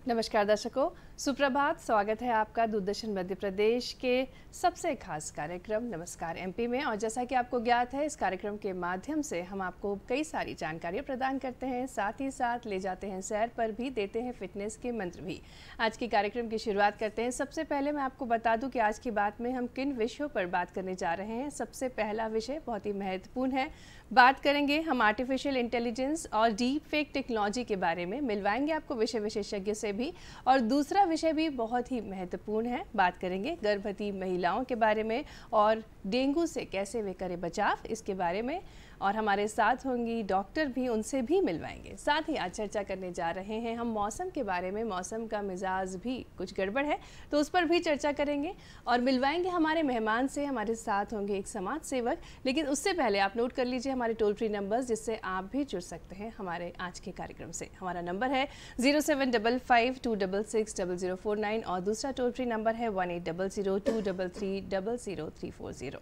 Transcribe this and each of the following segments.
नमस्कार दर्शकों, सुप्रभात। स्वागत है आपका दूरदर्शन मध्य प्रदेश के सबसे खास कार्यक्रम नमस्कार एमपी में। और जैसा कि आपको ज्ञात है, इस कार्यक्रम के माध्यम से हम आपको कई सारी जानकारियां प्रदान करते हैं, साथ ही साथ ले जाते हैं सैर पर भी, देते हैं फिटनेस के मंत्र भी। आज के कार्यक्रम की शुरुआत करते हैं। सबसे पहले मैं आपको बता दूं कि आज की बात में हम किन विषयों पर बात करने जा रहे हैं। सबसे पहला विषय बहुत ही महत्वपूर्ण है। बात करेंगे हम आर्टिफिशियल इंटेलिजेंस और डीप फेक टेक्नोलॉजी के बारे में, मिलवाएंगे आपको विषय विशेषज्ञ से भी। और दूसरा विषय भी बहुत ही महत्वपूर्ण है, बात करेंगे गर्भवती महिलाओं के बारे में और डेंगू से कैसे वे करें बचाव, इसके बारे में। और हमारे साथ होंगी डॉक्टर भी, उनसे भी मिलवाएंगे। साथ ही आज चर्चा करने जा रहे हैं हम मौसम के बारे में। मौसम का मिजाज भी कुछ गड़बड़ है तो उस पर भी चर्चा करेंगे और मिलवाएंगे हमारे मेहमान से। हमारे साथ होंगे एक समाज सेवक, लेकिन उससे पहले आप नोट कर लीजिए हमारे टोल फ्री नंबर्स, जिससे आप भी जुड़ सकते हैं हमारे आज के कार्यक्रम से। हमारा नंबर है 0755266049 और दूसरा टोल फ्री नंबर है 180023300340।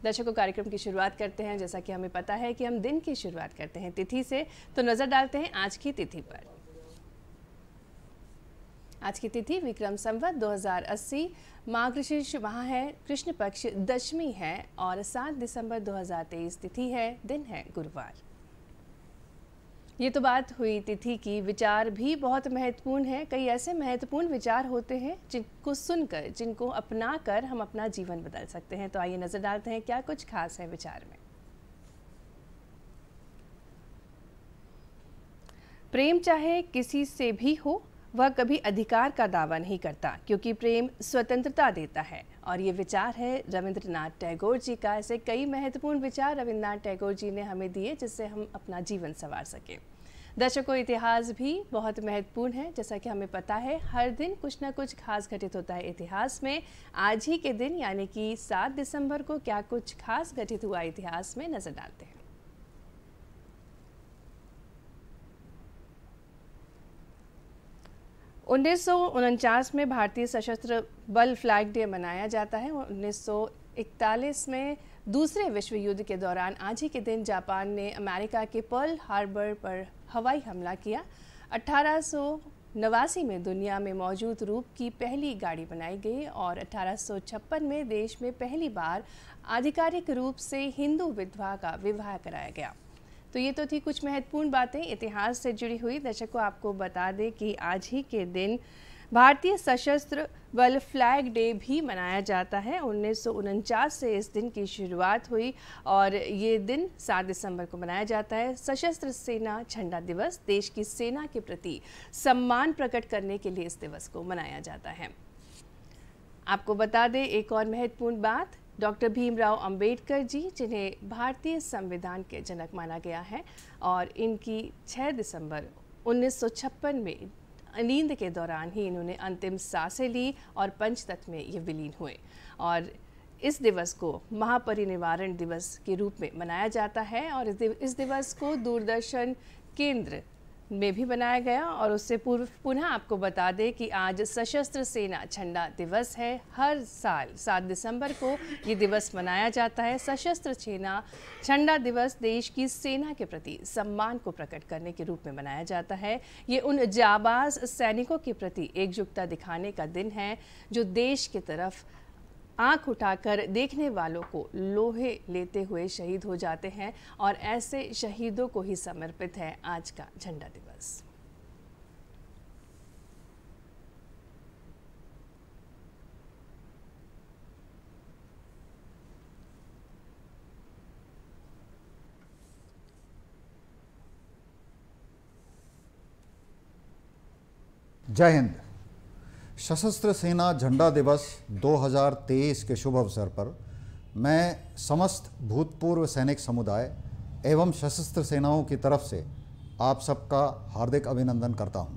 दर्शकों, कार्यक्रम की शुरुआत करते हैं। जैसा कि हमें पता है कि हम दिन की शुरुआत करते हैं तिथि से, तो नजर डालते हैं आज की तिथि पर। आज की तिथि विक्रम संवत 2080 मार्गशीर्ष माह है, कृष्ण पक्ष दशमी है और 7 दिसंबर 2023 तिथि है, दिन है गुरुवार। ये तो बात हुई तिथि की। विचार भी बहुत महत्वपूर्ण है। कई ऐसे महत्वपूर्ण विचार होते हैं जिनको सुनकर, जिनको अपनाकर हम अपना जीवन बदल सकते हैं। तो आइए नजर डालते हैं क्या कुछ खास है विचार में। प्रेम चाहे किसी से भी हो, वह कभी अधिकार का दावा नहीं करता, क्योंकि प्रेम स्वतंत्रता देता है। और ये विचार है रविंद्रनाथ टैगोर जी का। ऐसे कई महत्वपूर्ण विचार रविंद्रनाथ टैगोर जी ने हमें दिए, जिससे हम अपना जीवन संवार सके। दर्शकों, इतिहास भी बहुत महत्वपूर्ण है। जैसा कि हमें पता है, हर दिन कुछ ना कुछ खास घटित होता है इतिहास में। आज ही के दिन यानी कि 7 दिसंबर को क्या कुछ खास घटित हुआ इतिहास में, नजर डालते हैं। 1949 में भारतीय सशस्त्र बल फ्लैग डे मनाया जाता है। 1941 में दूसरे विश्व युद्ध के दौरान आज ही के दिन जापान ने अमेरिका के पर्ल हार्बर पर हवाई हमला किया। 1889 में दुनिया में मौजूद रूप की पहली गाड़ी बनाई गई और 1856 में देश में पहली बार आधिकारिक रूप से हिंदू विधवा का विवाह कराया गया। तो ये तो थी कुछ महत्वपूर्ण बातें इतिहास से जुड़ी हुई। दर्शकों, आपको बता दें कि आज ही के दिन भारतीय सशस्त्र बल फ्लैग डे भी मनाया जाता है। 1949 से इस दिन की शुरुआत हुई और ये दिन 7 दिसंबर को मनाया जाता है। सशस्त्र सेना झंडा दिवस, देश की सेना के प्रति सम्मान प्रकट करने के लिए इस दिवस को मनाया जाता है। आपको बता दें एक और महत्वपूर्ण बात, डॉक्टर भीमराव अंबेडकर जी, जिन्हें भारतीय संविधान के जनक माना गया है और इनकी 6 दिसंबर 1956 में नींद के दौरान ही इन्होंने अंतिम सांसें ली और पंचतत्व में ये विलीन हुए। और इस दिवस को महापरिनिर्वाण दिवस के रूप में मनाया जाता है और इस दिवस को दूरदर्शन केंद्र में भी बनाया गया। और उससे पूर्व पुनः आपको बता दें कि आज सशस्त्र सेना झंडा दिवस है। हर साल 7 दिसंबर को ये दिवस मनाया जाता है। सशस्त्र सेना झंडा दिवस देश की सेना के प्रति सम्मान को प्रकट करने के रूप में मनाया जाता है। ये उन जाबाज सैनिकों के प्रति एकजुटता दिखाने का दिन है जो देश की तरफ आंख उठाकर देखने वालों को लोहे लेते हुए शहीद हो जाते हैं। और ऐसे शहीदों को ही समर्पित है आज का झंडा दिवस। जय हिंद। सशस्त्र सेना झंडा दिवस 2023 के शुभ अवसर पर मैं समस्त भूतपूर्व सैनिक समुदाय एवं सशस्त्र सेनाओं की तरफ से आप सबका हार्दिक अभिनंदन करता हूं।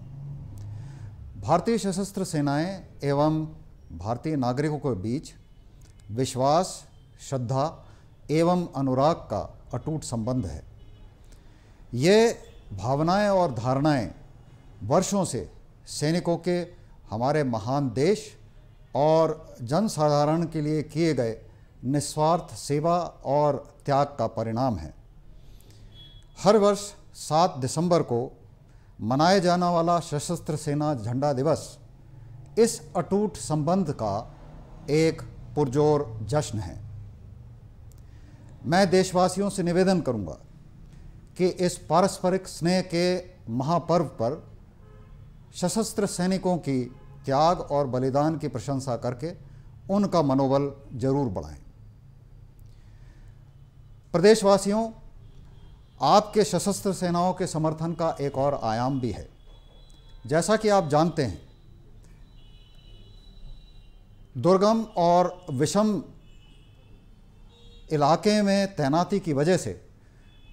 भारतीय सशस्त्र सेनाएं एवं भारतीय नागरिकों के बीच विश्वास, श्रद्धा एवं अनुराग का अटूट संबंध है। ये भावनाएं और धारणाएं वर्षों से सैनिकों के हमारे महान देश और जनसाधारण के लिए किए गए निस्वार्थ सेवा और त्याग का परिणाम है। हर वर्ष 7 दिसंबर को मनाया जाने वाला सशस्त्र सेना झंडा दिवस इस अटूट संबंध का एक पुरजोर जश्न है। मैं देशवासियों से निवेदन करूंगा कि इस पारस्परिक स्नेह के महापर्व पर सशस्त्र सैनिकों की त्याग और बलिदान की प्रशंसा करके उनका मनोबल जरूर बढ़ाएं। प्रदेशवासियों, आपके सशस्त्र सेनाओं के समर्थन का एक और आयाम भी है। जैसा कि आप जानते हैं, दुर्गम और विषम इलाके में तैनाती की वजह से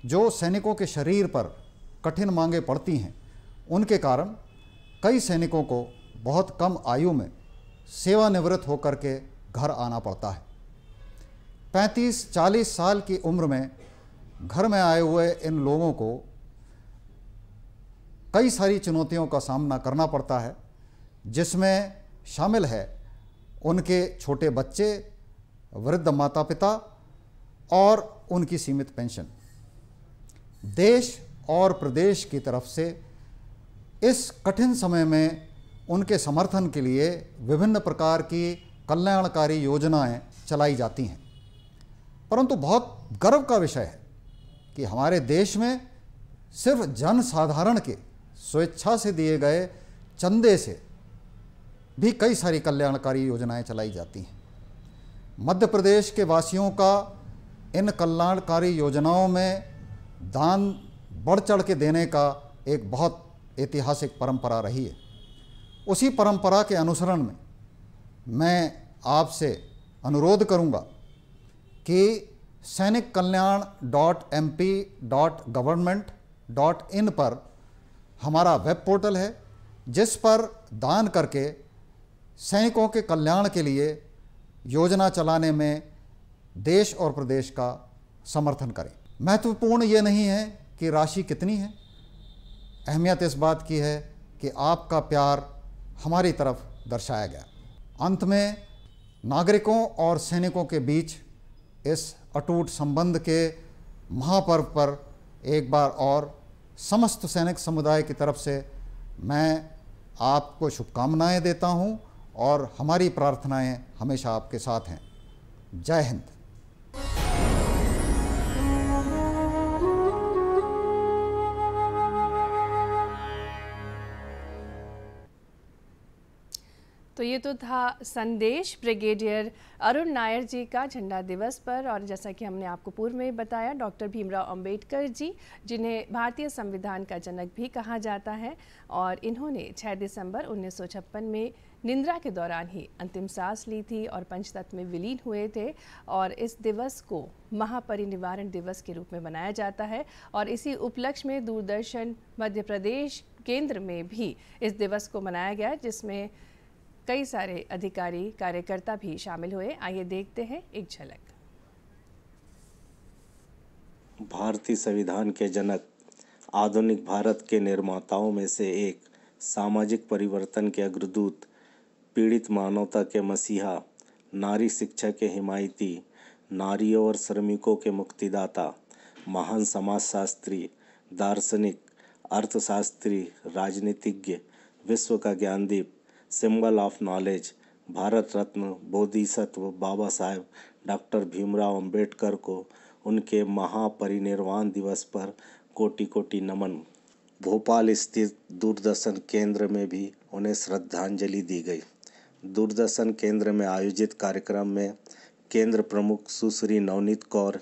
जो सैनिकों के शरीर पर कठिन मांगें पड़ती हैं, उनके कारण कई सैनिकों को बहुत कम आयु में सेवानिवृत्त होकर के घर आना पड़ता है। 35-40 साल की उम्र में घर में आए हुए इन लोगों को कई सारी चुनौतियों का सामना करना पड़ता है, जिसमें शामिल है उनके छोटे बच्चे, वृद्ध माता पिता और उनकी सीमित पेंशन। देश और प्रदेश की तरफ से इस कठिन समय में उनके समर्थन के लिए विभिन्न प्रकार की कल्याणकारी योजनाएं चलाई जाती हैं। परंतु बहुत गर्व का विषय है कि हमारे देश में सिर्फ जनसाधारण के स्वेच्छा से दिए गए चंदे से भी कई सारी कल्याणकारी योजनाएं चलाई जाती हैं। मध्य प्रदेश के वासियों का इन कल्याणकारी योजनाओं में दान बढ़ चढ़ के देने का एक बहुत ऐतिहासिक परंपरा रही है। उसी परंपरा के अनुसरण में मैं आपसे अनुरोध करूंगा कि sainikkalyan.mp.government.in पर हमारा वेब पोर्टल है, जिस पर दान करके सैनिकों के कल्याण के लिए योजना चलाने में देश और प्रदेश का समर्थन करें। महत्वपूर्ण ये नहीं है कि राशि कितनी है, अहमियत इस बात की है कि आपका प्यार हमारी तरफ दर्शाया गया। अंत में नागरिकों और सैनिकों के बीच इस अटूट संबंध के महापर्व पर एक बार और समस्त सैनिक समुदाय की तरफ से मैं आपको शुभकामनाएं देता हूं और हमारी प्रार्थनाएं हमेशा आपके साथ हैं। जय हिंद। तो ये तो था संदेश ब्रिगेडियर अरुण नायर जी का झंडा दिवस पर। और जैसा कि हमने आपको पूर्व में बताया, डॉक्टर भीमराव अंबेडकर जी, जिन्हें भारतीय संविधान का जनक भी कहा जाता है, और इन्होंने 6 दिसंबर 1956 में निद्रा के दौरान ही अंतिम सांस ली थी और पंचतत्व में विलीन हुए थे। और इस दिवस को महापरिनिर्वाण दिवस के रूप में मनाया जाता है। और इसी उपलक्ष्य में दूरदर्शन मध्य प्रदेश केंद्र में भी इस दिवस को मनाया गया, जिसमें कई सारे अधिकारी कार्यकर्ता भी शामिल हुए। आइए देखते हैं एक झलक। भारतीय संविधान के जनक, आधुनिक भारत के निर्माताओं में से एक, सामाजिक परिवर्तन के अग्रदूत, पीड़ित मानवता के मसीहा, नारी शिक्षा के हिमायती, नारियों और श्रमिकों के मुक्तिदाता, महान समाजशास्त्री, दार्शनिक, अर्थशास्त्री, राजनीतिज्ञ, विश्व का ज्ञानदीप, symbol of knowledge, Bharat Ratna Bodhisattva Baba Saheb doctor Bhimrao Ambedkar को उनके महापरिनिर्वाण दिवस पर कोटि कोटि नमन। भोपाल स्थित दूरदर्शन केंद्र में भी उन्हें श्रद्धांजलि दी गई। दूरदर्शन केंद्र में आयोजित कार्यक्रम में केंद्र प्रमुख सुश्री नवनीत कौर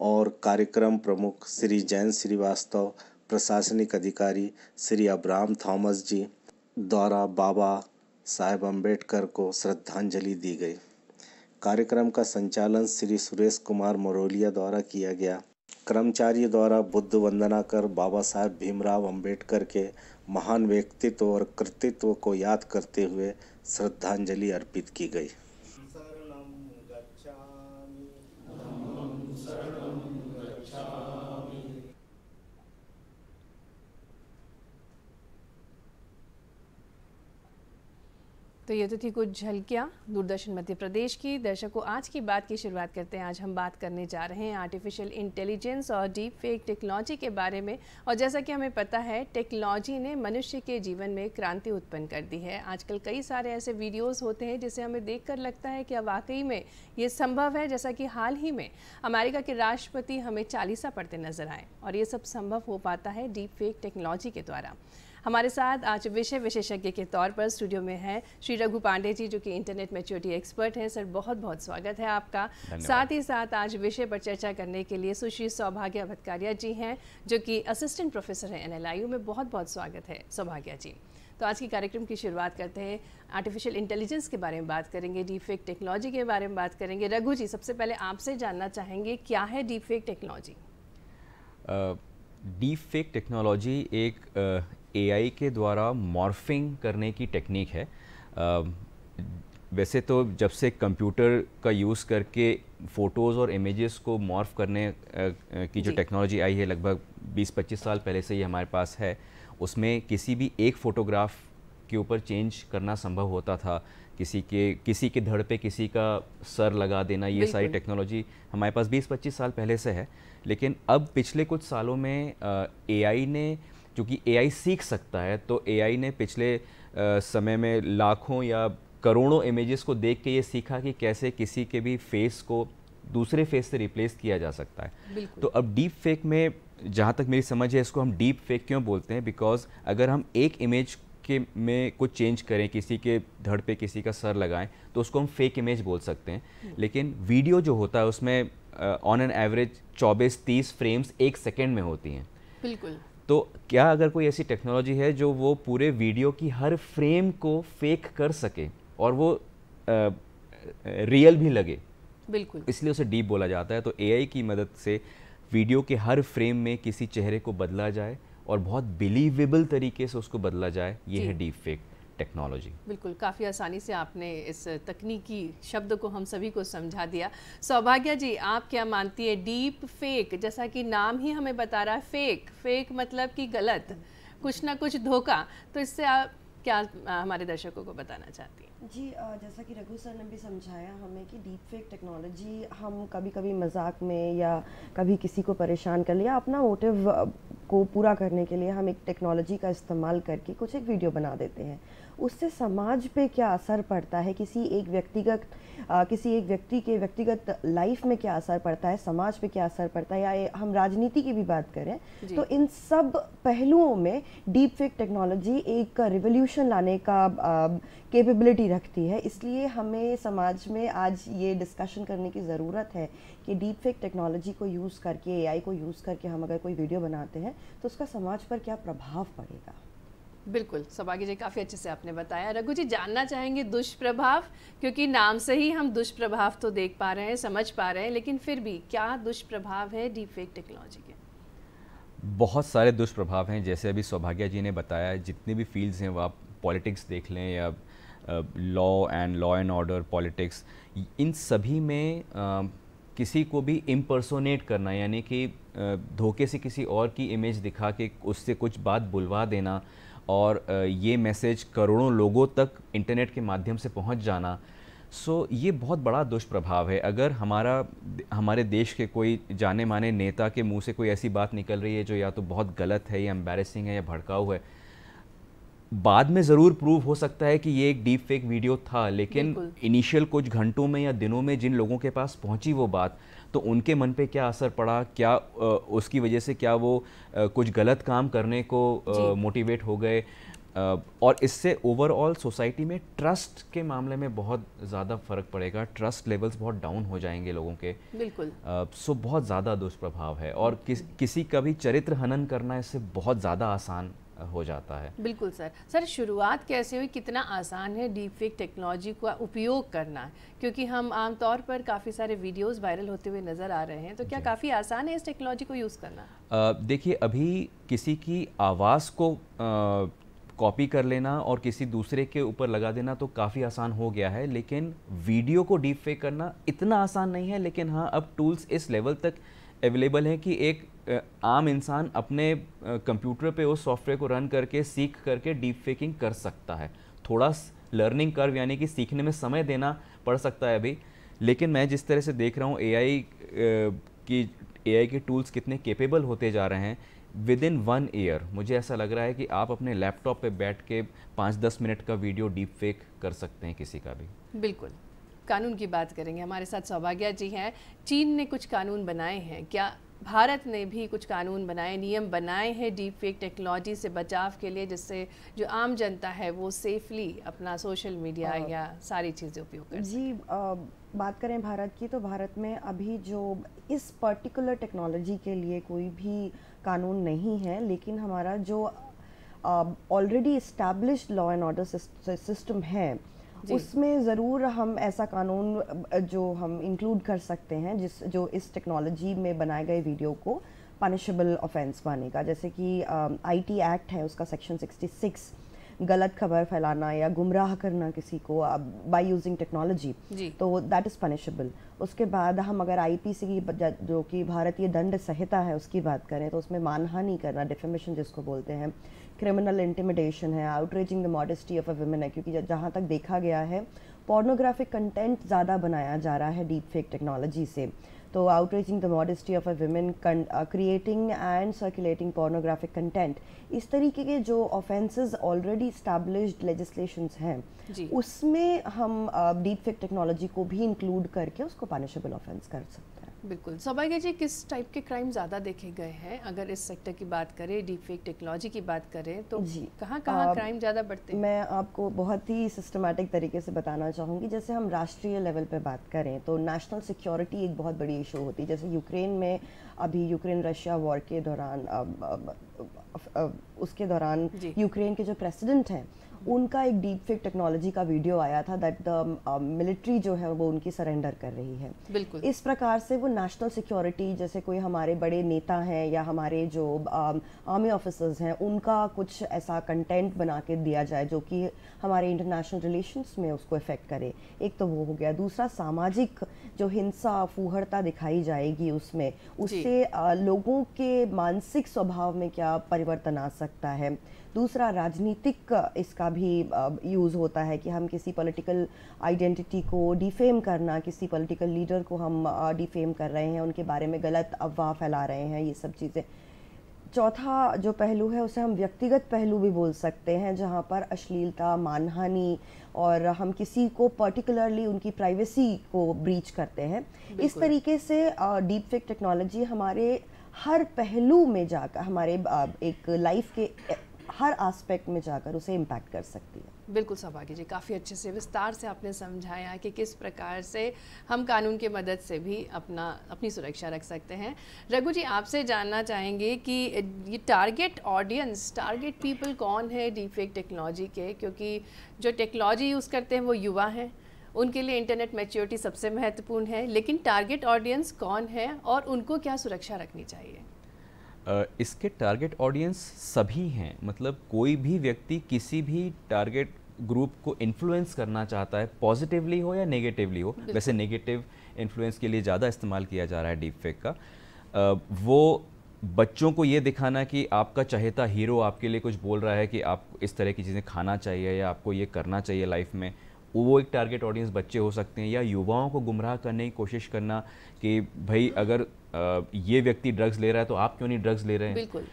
और कार्यक्रम प्रमुख श्री जयंत श्रीवास्तव, प्रशासनिक अधिकारी श्री अब्राहम थॉमस जी द्वारा बाबा साहेब अम्बेडकर को श्रद्धांजलि दी गई। कार्यक्रम का संचालन श्री सुरेश कुमार मरोलिया द्वारा किया गया। कर्मचारियों द्वारा बुद्ध वंदना कर बाबा साहेब भीमराव अम्बेडकर के महान व्यक्तित्व और कृतित्व को याद करते हुए श्रद्धांजलि अर्पित की गई। तो ये तो थी कुछ झलकियाँ दूरदर्शन मध्य प्रदेश की। दर्शकों, आज की बात की शुरुआत करते हैं। आज हम बात करने जा रहे हैं आर्टिफिशियल इंटेलिजेंस और डीप फेक टेक्नोलॉजी के बारे में। और जैसा कि हमें पता है, टेक्नोलॉजी ने मनुष्य के जीवन में क्रांति उत्पन्न कर दी है। आजकल कई सारे ऐसे वीडियोस होते हैं जिसे हमें देखकर लगता है कि वाकई में ये संभव है। जैसा कि हाल ही में अमेरिका के राष्ट्रपति हमें चालीसा पढ़ते नजर आए, और ये सब संभव हो पाता है डीप फेक टेक्नोलॉजी के द्वारा। हमारे साथ आज विषय विशेषज्ञ के तौर पर स्टूडियो में हैं श्री रघु पांडे जी, जो कि इंटरनेट मैच्योरिटी एक्सपर्ट हैं। सर, बहुत बहुत स्वागत है आपका। साथ ही साथ आज विषय पर चर्चा करने के लिए सुश्री सौभाग्या भट्टाचार्य जी हैं, जो कि असिस्टेंट प्रोफेसर हैं NLIU में। बहुत बहुत स्वागत है सौभाग्या जी। तो आज की कार्यक्रम की शुरुआत करते हैं। आर्टिफिशियल इंटेलिजेंस के बारे में बात करेंगे, डीप फेक टेक्नोलॉजी के बारे में बात करेंगे। रघु जी, सबसे पहले आपसे जानना चाहेंगे, क्या है deep fake technology? Deep fake technology एक AI के द्वारा मॉर्फिंग करने की टेक्निक है। वैसे तो जब से कंप्यूटर का यूज़ करके फ़ोटोज़ और इमेजेस को मॉर्फ करने की जो टेक्नोलॉजी आई है, लगभग 20-25 साल पहले से ये हमारे पास है। उसमें किसी भी एक फ़ोटोग्राफ के ऊपर चेंज करना संभव होता था। किसी के धड़ पे किसी का सर लगा देना, ये सारी टेक्नोलॉजी हमारे पास 20-25 साल पहले से है। लेकिन अब पिछले कुछ सालों में AI ने, क्योंकि AI सीख सकता है, तो AI ने पिछले समय में लाखों या करोड़ों इमेजेस को देख के ये सीखा कि कैसे किसी के भी फेस को दूसरे फेस से रिप्लेस किया जा सकता है। तो अब डीप फेक में, जहाँ तक मेरी समझ है, इसको हम डीप फेक क्यों बोलते हैं? बिकॉज अगर हम एक इमेज के में कुछ चेंज करें, किसी के धड़ पे किसी का सर लगाएं, तो उसको हम फेक इमेज बोल सकते हैं। लेकिन वीडियो जो होता है उसमें ऑन एन एवरेज 24-30 फ्रेम्स एक सेकेंड में होती हैं। बिल्कुल। तो क्या अगर कोई ऐसी टेक्नोलॉजी है जो वो पूरे वीडियो की हर फ्रेम को फेक कर सके और वो रियल भी लगे? बिल्कुल। इसलिए उसे डीप बोला जाता है। तो AI की मदद से वीडियो के हर फ्रेम में किसी चेहरे को बदला जाए और बहुत बिलीवेबल तरीके से उसको बदला जाए, ये है डीप फेक टेक्नोलॉजी। बिल्कुल, काफ़ी आसानी से आपने इस तकनीकी शब्द को हम सभी को समझा दिया। सौभाग्या जी, आप क्या मानती है डीप फेक? जैसा कि नाम ही हमें बता रहा है, फेक मतलब कि गलत, कुछ ना कुछ धोखा। तो इससे आप क्या हमारे दर्शकों को बताना चाहती हैं? जी, जैसा कि रघु सर ने भी समझाया हमें कि डीप फेक टेक्नोलॉजी हम कभी कभी मजाक में या कभी किसी को परेशान कर लिया, अपना मोटिव को पूरा करने के लिए हम एक टेक्नोलॉजी का इस्तेमाल करके कुछ एक वीडियो बना देते हैं। उससे समाज पे क्या असर पड़ता है, किसी एक व्यक्ति के व्यक्तिगत लाइफ में क्या असर पड़ता है, समाज पे क्या असर पड़ता है, या हम राजनीति की भी बात करें, तो इन सब पहलुओं में डीप फेक टेक्नोलॉजी एक रिवोल्यूशन लाने का कैपेबिलिटी रखती है। इसलिए हमें समाज में आज ये डिस्कशन करने की ज़रूरत है कि डीप फेक टेक्नोलॉजी को यूज़ करके, AI को यूज़ करके हम अगर कोई वीडियो बनाते हैं तो उसका समाज पर क्या प्रभाव पड़ेगा। बिल्कुल, सौभाग्य जी, काफ़ी अच्छे से आपने बताया। रघु जी, जानना चाहेंगे दुष्प्रभाव, क्योंकि नाम से ही हम दुष्प्रभाव तो देख पा रहे हैं, समझ पा रहे हैं, लेकिन फिर भी क्या दुष्प्रभाव है डीप फेक टेक्नोलॉजी के? बहुत सारे दुष्प्रभाव हैं। जैसे अभी सौभाग्या जी ने बताया, जितने भी फील्ड्स हैं, वो आप पॉलिटिक्स देख लें या लॉ एंड ऑर्डर पॉलिटिक्स, इन सभी में किसी को भी इम्पर्सोनेट करना, यानी कि धोखे से किसी और की इमेज दिखा के उससे कुछ बात बुलवा देना और ये मैसेज करोड़ों लोगों तक इंटरनेट के माध्यम से पहुंच जाना, ये बहुत बड़ा दुष्प्रभाव है। अगर हमारे देश के कोई जाने माने नेता के मुंह से कोई ऐसी बात निकल रही है जो या तो बहुत गलत है या एम्बैरेसिंग है या भड़काऊ है, बाद में ज़रूर प्रूव हो सकता है कि ये एक डीप फेक वीडियो था, लेकिन इनिशियल कुछ घंटों में या दिनों में जिन लोगों के पास पहुंची वो बात, तो उनके मन पे क्या असर पड़ा, क्या उसकी वजह से क्या वो कुछ गलत काम करने को मोटिवेट हो गए, और इससे ओवरऑल सोसाइटी में ट्रस्ट के मामले में बहुत ज़्यादा फ़र्क पड़ेगा। ट्रस्ट लेवल्स बहुत डाउन हो जाएंगे लोगों के। बिल्कुल। बहुत ज़्यादा दुष्प्रभाव है, और किसी का भी चरित्र हनन करना इससे बहुत ज़्यादा आसान हो जाता है। बिल्कुल सर, शुरुआत कैसे हुई, कितना आसान है डीप फेक टेक्नोलॉजी का उपयोग करना? क्योंकि हम आमतौर पर काफ़ी सारे वीडियोस वायरल होते हुए नज़र आ रहे हैं, तो क्या काफ़ी आसान है इस टेक्नोलॉजी को यूज़ करना? देखिए, अभी किसी की आवाज़ को कॉपी कर लेना और किसी दूसरे के ऊपर लगा देना तो काफ़ी आसान हो गया है, लेकिन वीडियो को डीप फेक करना इतना आसान नहीं है। लेकिन हाँ, अब टूल्स इस लेवल तक अवेलेबल हैं कि एक आम इंसान अपने कंप्यूटर पे उस सॉफ्टवेयर को रन करके सीख करके डीप फेकिंग कर सकता है। थोड़ा लर्निंग कर्व यानी कि सीखने में समय देना पड़ सकता है अभी, लेकिन मैं जिस तरह से देख रहा हूँ एआई के टूल्स कितने केपेबल होते जा रहे हैं, विद इन 1 ईयर मुझे ऐसा लग रहा है कि आप अपने लैपटॉप पे बैठ के 5-10 मिनट का वीडियो डीप फेक कर सकते हैं किसी का भी। बिल्कुल। कानून की बात करेंगे, हमारे साथ सौभाग्या जी हैं। चीन ने कुछ कानून बनाए हैं, क्या भारत ने भी कुछ कानून बनाए, नियम बनाए हैं डीप फेक टेक्नोलॉजी से बचाव के लिए, जिससे जो आम जनता है वो सेफली अपना सोशल मीडिया या सारी चीज़ें उपयोग कर जी बात करें भारत की, तो भारत में अभी जो इस पर्टिकुलर टेक्नोलॉजी के लिए कोई भी कानून नहीं है, लेकिन हमारा जो already established law and order system है उसमें ज़रूर हम ऐसा कानून जो हम इंक्लूड कर सकते हैं जो इस टेक्नोलॉजी में बनाए गए वीडियो को पनिशेबल ऑफेंस मानेगा। जैसे कि आईटी एक्ट है, उसका सेक्शन 66 गलत खबर फैलाना या गुमराह करना किसी को बाय यूजिंग टेक्नोलॉजी, तो दैट इज़ पनिशेबल। उसके बाद हम अगर आईपीसी की जो कि भारतीय दंड संहिता है उसकी बात करें, तो उसमें मानहानि करना, डिफेमेशन जिसको बोलते हैं, क्रिमिनल इंटिमिडेशन है, outraging the modesty of a women है, क्योंकि जहाँ तक देखा गया है पोर्नोग्राफिक कंटेंट ज़्यादा बनाया जा रहा है डीप फेक टेक्नोलॉजी से। तो outraging the modesty of a women, creating and circulating pornographic content, इस तरीके के जो ऑफेंसेस ऑलरेडी इस्टेब्लिश्ड लेजिस्लेशंस हैं उसमें हम डीप फेक टेक्नोलॉजी को भी इंक्लूड करके उसको पनिशेबल ऑफेंस कर सकते हैं। बिल्कुल। सौभाग्य जी, किस टाइप के क्राइम ज़्यादा देखे गए हैं? अगर इस सेक्टर की बात करें, डीप फेक टेक्नोलॉजी की बात करें, तो कहाँ क्राइम ज़्यादा बढ़ते हैं? मैं आपको बहुत ही सिस्टमैटिक तरीके से बताना चाहूँगी। जैसे हम राष्ट्रीय लेवल पे बात करें तो नेशनल सिक्योरिटी एक बहुत बड़ी इशू होती है। जैसे यूक्रेन में अभी यूक्रेन रशिया वॉर के दौरान उसके दौरान यूक्रेन के जो प्रेसिडेंट हैं उनका एक डीप फेक टेक्नोलॉजी का वीडियो आया था दैट द मिलिट्री जो है वो उनकी सरेंडर कर रही है। बिल्कुल। इस प्रकार से वो नेशनल सिक्योरिटी, जैसे कोई हमारे बड़े नेता हैं या हमारे जो आर्मी ऑफिसर्स हैं, उनका कुछ ऐसा कंटेंट बना के दिया जाए जो कि हमारे इंटरनेशनल रिलेशंस में उसको इफेक्ट करे। एक तो वो हो गया। दूसरा, सामाजिक जो हिंसा फूहड़ता दिखाई जाएगी उसमें, उससे लोगों के मानसिक स्वभाव में क्या परिवर्तन आ सकता है। दूसरा, राजनीतिक इसका भी यूज़ होता है कि हम किसी पॉलिटिकल आइडेंटिटी को डिफेम करना, किसी पॉलिटिकल लीडर को हम डिफेम कर रहे हैं, उनके बारे में गलत अफवाह फैला रहे हैं, ये सब चीज़ें। चौथा जो पहलू है उसे हम व्यक्तिगत पहलू भी बोल सकते हैं, जहाँ पर अश्लीलता, मानहानि और हम किसी को पर्टिकुलरली उनकी प्राइवेसी को ब्रीच करते हैं। इस तरीके से डीप फेक टेक्नोलॉजी हमारे हर पहलू में जाकर, हमारे एक लाइफ के हर एस्पेक्ट में जाकर उसे इम्पैक्ट कर सकती है। बिल्कुल सौभाग्य जी, काफ़ी अच्छे से विस्तार से आपने समझाया कि किस प्रकार से हम कानून की मदद से भी अपनी सुरक्षा रख सकते हैं। रघु जी, आपसे जानना चाहेंगे कि ये टारगेट ऑडियंस, टारगेट पीपल कौन है डीप फेक टेक्नोलॉजी के? क्योंकि जो टेक्नोलॉजी यूज़ करते हैं वो युवा हैं, उनके लिए इंटरनेट मैच्योरिटी सबसे महत्वपूर्ण है, लेकिन टारगेट ऑडियंस कौन है और उनको क्या सुरक्षा रखनी चाहिए? इसके टारगेट ऑडियंस सभी हैं, मतलब कोई भी व्यक्ति किसी भी टारगेट ग्रुप को इन्फ्लुएंस करना चाहता है, पॉजिटिवली हो या नेगेटिवली हो। वैसे नेगेटिव इन्फ्लुएंस के लिए ज़्यादा इस्तेमाल किया जा रहा है डीप फेक का। वो बच्चों को ये दिखाना कि आपका चहेता हीरो आपके लिए कुछ बोल रहा है कि आप इस तरह की चीज़ें खाना चाहिए या आपको ये करना चाहिए लाइफ में, वो एक टारगेट ऑडियंस बच्चे हो सकते हैं। या युवाओं को गुमराह करने की कोशिश करना कि भाई अगर ये व्यक्ति ड्रग्स ले रहा है तो आप क्यों नहीं ड्रग्स ले रहे हैं। बिल्कुल।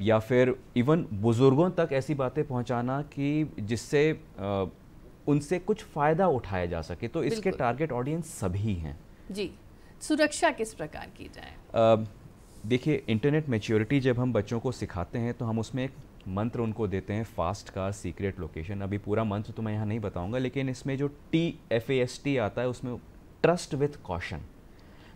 या फिर इवन बुजुर्गों तक ऐसी बातें पहुंचाना कि जिससे उनसे कुछ फ़ायदा उठाया जा सके। तो इसके टारगेट ऑडियंस सभी हैं। जी, सुरक्षा किस प्रकार की जाए? देखिए, इंटरनेट मैच्योरिटी जब हम बच्चों को सिखाते हैं तो हम उसमें एक मंत्र उनको देते हैं, फास्ट कार सीक्रेट लोकेशन। अभी पूरा मंत्र तो मैं यहाँ नहीं बताऊँगा, लेकिन इसमें जो TFAST आता है उसमें ट्रस्ट विथ कॉशन।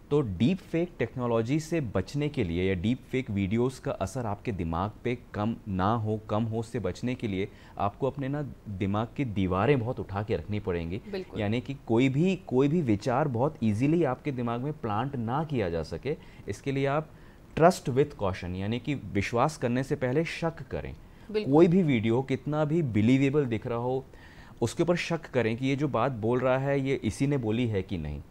तो डीप फेक टेक्नोलॉजी से बचने के लिए या डीप फेक वीडियोस का असर आपके दिमाग पे कम हो उससे बचने के लिए आपको अपने दिमाग की दीवारें बहुत उठा के रखनी पड़ेंगी। यानी कि कोई भी विचार बहुत इजीली आपके दिमाग में प्लांट ना किया जा सके, इसके लिए आप ट्रस्ट विथ कॉशन यानी कि विश्वास करने से पहले शक करें। कोई भी वीडियो कितना भी बिलीवेबल दिख रहा हो उसके ऊपर शक करें कि ये जो बात बोल रहा है ये इसी ने बोली है कि नहीं।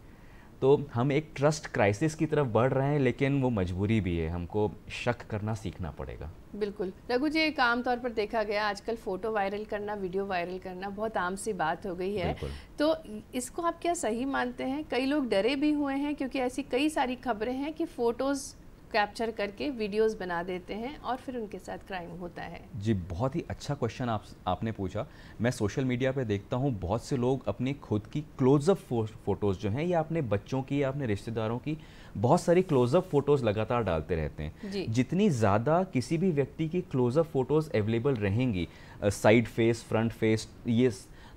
तो हम एक ट्रस्ट क्राइसिस की तरफ बढ़ रहे हैं, लेकिन वो मजबूरी भी है, हमको शक करना सीखना पड़ेगा। बिल्कुल रघु जी, एक आम तौर पर देखा गया आजकल फ़ोटो वायरल करना, वीडियो वायरल करना बहुत आम सी बात हो गई है। तो इसको आप क्या सही मानते हैं? कई लोग डरे भी हुए हैं क्योंकि ऐसी कई सारी खबरें हैं कि फ़ोटोज़ कैप्चर करके वीडियोस बना देते हैं और फिर उनके साथ क्राइम होता है। जी, बहुत ही अच्छा क्वेश्चन आपने पूछा। मैं सोशल मीडिया पे देखता हूँ बहुत से लोग अपनी खुद की क्लोजअप फ़ोटोज़ जो हैं, या अपने बच्चों की या अपने रिश्तेदारों की बहुत सारी क्लोजअप फ़ोटोज़ लगातार डालते रहते हैं। जितनी ज़्यादा किसी भी व्यक्ति की क्लोजअप फ़ोटोज़ अवेलेबल रहेंगी, साइड फेस, फ्रंट फेस, ये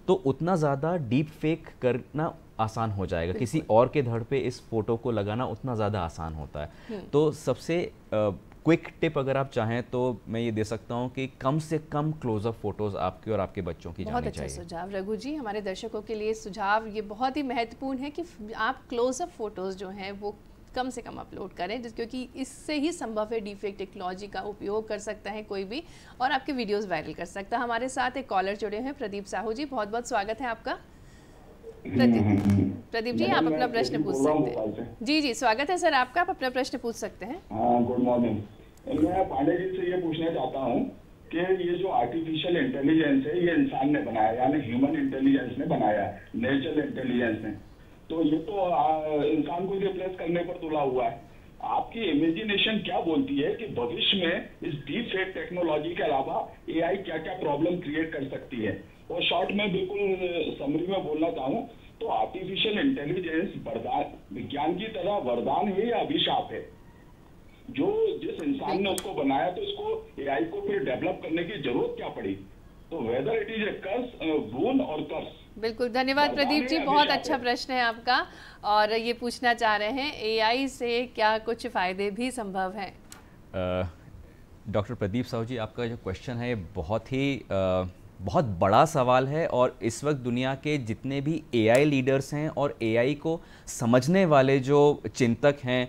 तो उतना ज़्यादा डीप फेक करना आसान हो जाएगा। किसी और के धड़ पे इस फोटो को लगाना उतना ज़्यादा आसान होता है। तो सबसे क्विक टिप अगर आप चाहें तो मैं ये दे सकता हूँ कि कम से कम क्लोजअप फोटोज़ आपके और आपके बच्चों की जानी चाहिए। बहुत अच्छा सुझाव रघु जी, हमारे दर्शकों के लिए सुझाव ये बहुत ही महत्वपूर्ण है कि आप क्लोजअप फोटोज़ जो हैं वो कम से कम अपलोड करें, क्योंकि इससे ही संभव है डीफेक टेक्नोलॉजी का उपयोग कर सकता है कोई भी और आपके वीडियोस वायरल कर सकता है। हमारे साथ एक कॉलर जुड़े हैं, प्रदीप साहू जी, बहुत बहुत स्वागत है आपका। प्रदीप जी, आप अपना प्रश्न पूछ सकते हैं। जी जी, स्वागत है सर आपका, आप अपना प्रश्न पूछ सकते हैं। हाँ, गुड मॉर्निंग। मैं पांडे जी से ये पूछना चाहता हूँ कि ये जो आर्टिफिशियल इंटेलिजेंस है ये इंसान ने बनाया, यानी ह्यूमन इंटेलिजेंस ने बनाया है, नेचुरल इंटेलिजेंस ने, तो ये तो इंसान को रिप्लेस करने पर तुला हुआ है। आपकी इमेजिनेशन क्या बोलती है कि भविष्य में इस डीप फेक टेक्नोलॉजी के अलावा एआई क्या क्या प्रॉब्लम क्रिएट कर सकती है? और शॉर्ट में बिल्कुल समरी में बोलना चाहूँ तो आर्टिफिशियल इंटेलिजेंस विज्ञान की तरह वरदान है या अभिशाप है? जो जिस इंसान ने उसको बनाया तो उसको एआई को फिर डेवलप करने की जरूरत क्या पड़ी? तो whether it is a curse, boon और कर्स। बिल्कुल, धन्यवाद प्रदीप जी, बहुत अच्छा प्रश्न है आपका। और ये पूछना चाह रहे हैं एआई से क्या कुछ फायदे भी संभव हैं? डॉक्टर प्रदीप साहू जी, आपका जो क्वेश्चन है बहुत बड़ा सवाल है, और इस वक्त दुनिया के जितने भी एआई लीडर्स हैं और एआई को समझने वाले जो चिंतक हैं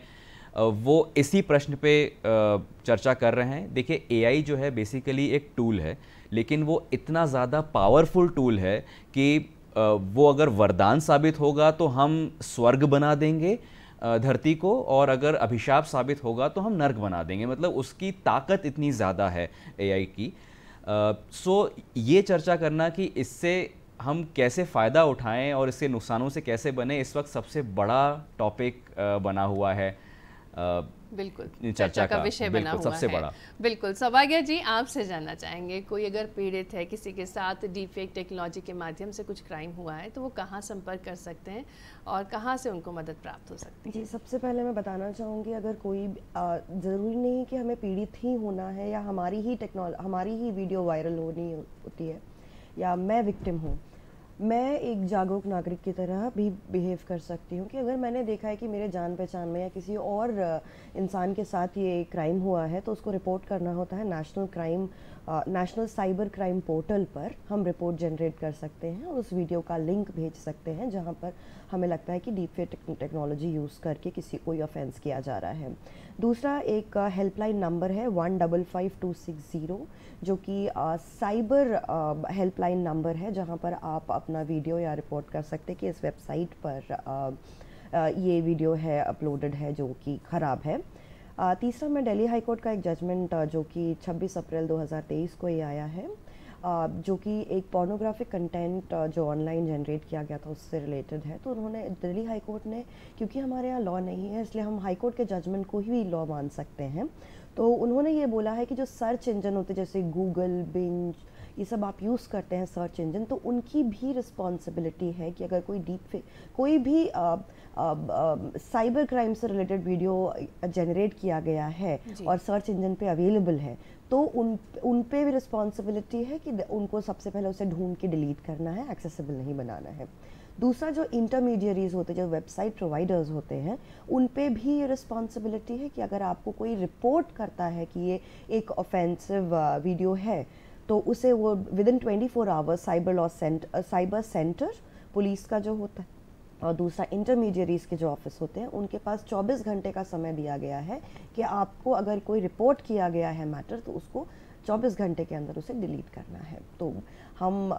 वो इसी प्रश्न पे चर्चा कर रहे हैं। देखिए, एआई जो है बेसिकली एक टूल है, लेकिन वो इतना ज़्यादा पावरफुल टूल है कि वो अगर वरदान साबित होगा तो हम स्वर्ग बना देंगे धरती को, और अगर अभिशाप साबित होगा तो हम नर्क बना देंगे। मतलब उसकी ताकत इतनी ज़्यादा है एआई की। सो ये चर्चा करना कि इससे हम कैसे फ़ायदा उठाएं और इसके नुकसानों से कैसे बने, इस वक्त सबसे बड़ा टॉपिक बना हुआ है, बिल्कुल चर्चा का विषय बना हुआ सबसे बड़ा। बिल्कुल, सौभाग्य जी, आपसे जानना चाहेंगे, कोई अगर पीड़ित है, किसी के साथ डीफेक टेक्नोलॉजी के माध्यम से कुछ क्राइम हुआ है, तो वो कहाँ संपर्क कर सकते हैं और कहाँ से उनको मदद प्राप्त हो सकती है? जी, सबसे पहले मैं बताना चाहूँगी, अगर कोई ज़रूरी नहीं कि हमें पीड़ित ही होना है या हमारी ही वीडियो वायरल होनी होती है या मैं विक्टिम हूँ, मैं एक जागरूक नागरिक की तरह भी बिहेव कर सकती हूँ कि अगर मैंने देखा है कि मेरे जान पहचान में या किसी और इंसान के साथ ये क्राइम हुआ है तो उसको रिपोर्ट करना होता है नेशनल साइबर क्राइम पोर्टल पर। हम रिपोर्ट जनरेट कर सकते हैं और उस वीडियो का लिंक भेज सकते हैं जहाँ पर हमें लगता है कि डीपफेक टेक्नोलॉजी यूज़ करके कोई ऑफेंस किया जा रहा है। दूसरा एक हेल्पलाइन नंबर है 155260, जो कि साइबर हेल्पलाइन नंबर है, जहाँ पर आप अपना वीडियो या रिपोर्ट कर सकते हैं कि इस वेबसाइट पर ये वीडियो है अपलोडेड है जो कि ख़राब है। तीसरा मैं दिल्ली हाई कोर्ट का एक जजमेंट जो कि 26 अप्रैल 2023 को ये आया है, जो कि एक पोर्नोग्राफिक कंटेंट जो ऑनलाइन जनरेट किया गया था उससे रिलेटेड है। तो उन्होंने, दिल्ली हाई कोर्ट ने, क्योंकि हमारे यहाँ लॉ नहीं है इसलिए हम हाई कोर्ट के जजमेंट को ही लॉ मान सकते हैं, तो उन्होंने ये बोला है कि जो सर्च इंजन होते हैं जैसे गूगल, बिंज, ये सब आप यूज़ करते हैं सर्च इंजन, तो उनकी भी रिस्पॉन्सिबिलिटी है कि अगर कोई भी साइबर क्राइम से रिलेटेड वीडियो जनरेट किया गया है और सर्च इंजन पे अवेलेबल है, तो उन पे भी रिस्पॉन्सिबिलिटी है कि उनको सबसे पहले उसे ढूंढ के डिलीट करना है, एक्सेसिबल नहीं बनाना है। दूसरा, जो इंटरमीडियरीज होते हैं, जो वेबसाइट प्रोवाइडर्स होते हैं, उन पे भी ये रिस्पॉन्सिबिलिटी है कि अगर आपको कोई रिपोर्ट करता है कि ये एक ऑफेंसिव वीडियो है, तो उसे वो within 24 hours cyber centre police का जो होता है, और दूसरा इंटरमीडियरीज के जो ऑफिस होते हैं, उनके पास 24 घंटे का समय दिया गया है कि आपको अगर कोई रिपोर्ट किया गया है मैटर, तो उसको 24 घंटे के अंदर उसे डिलीट करना है। तो हम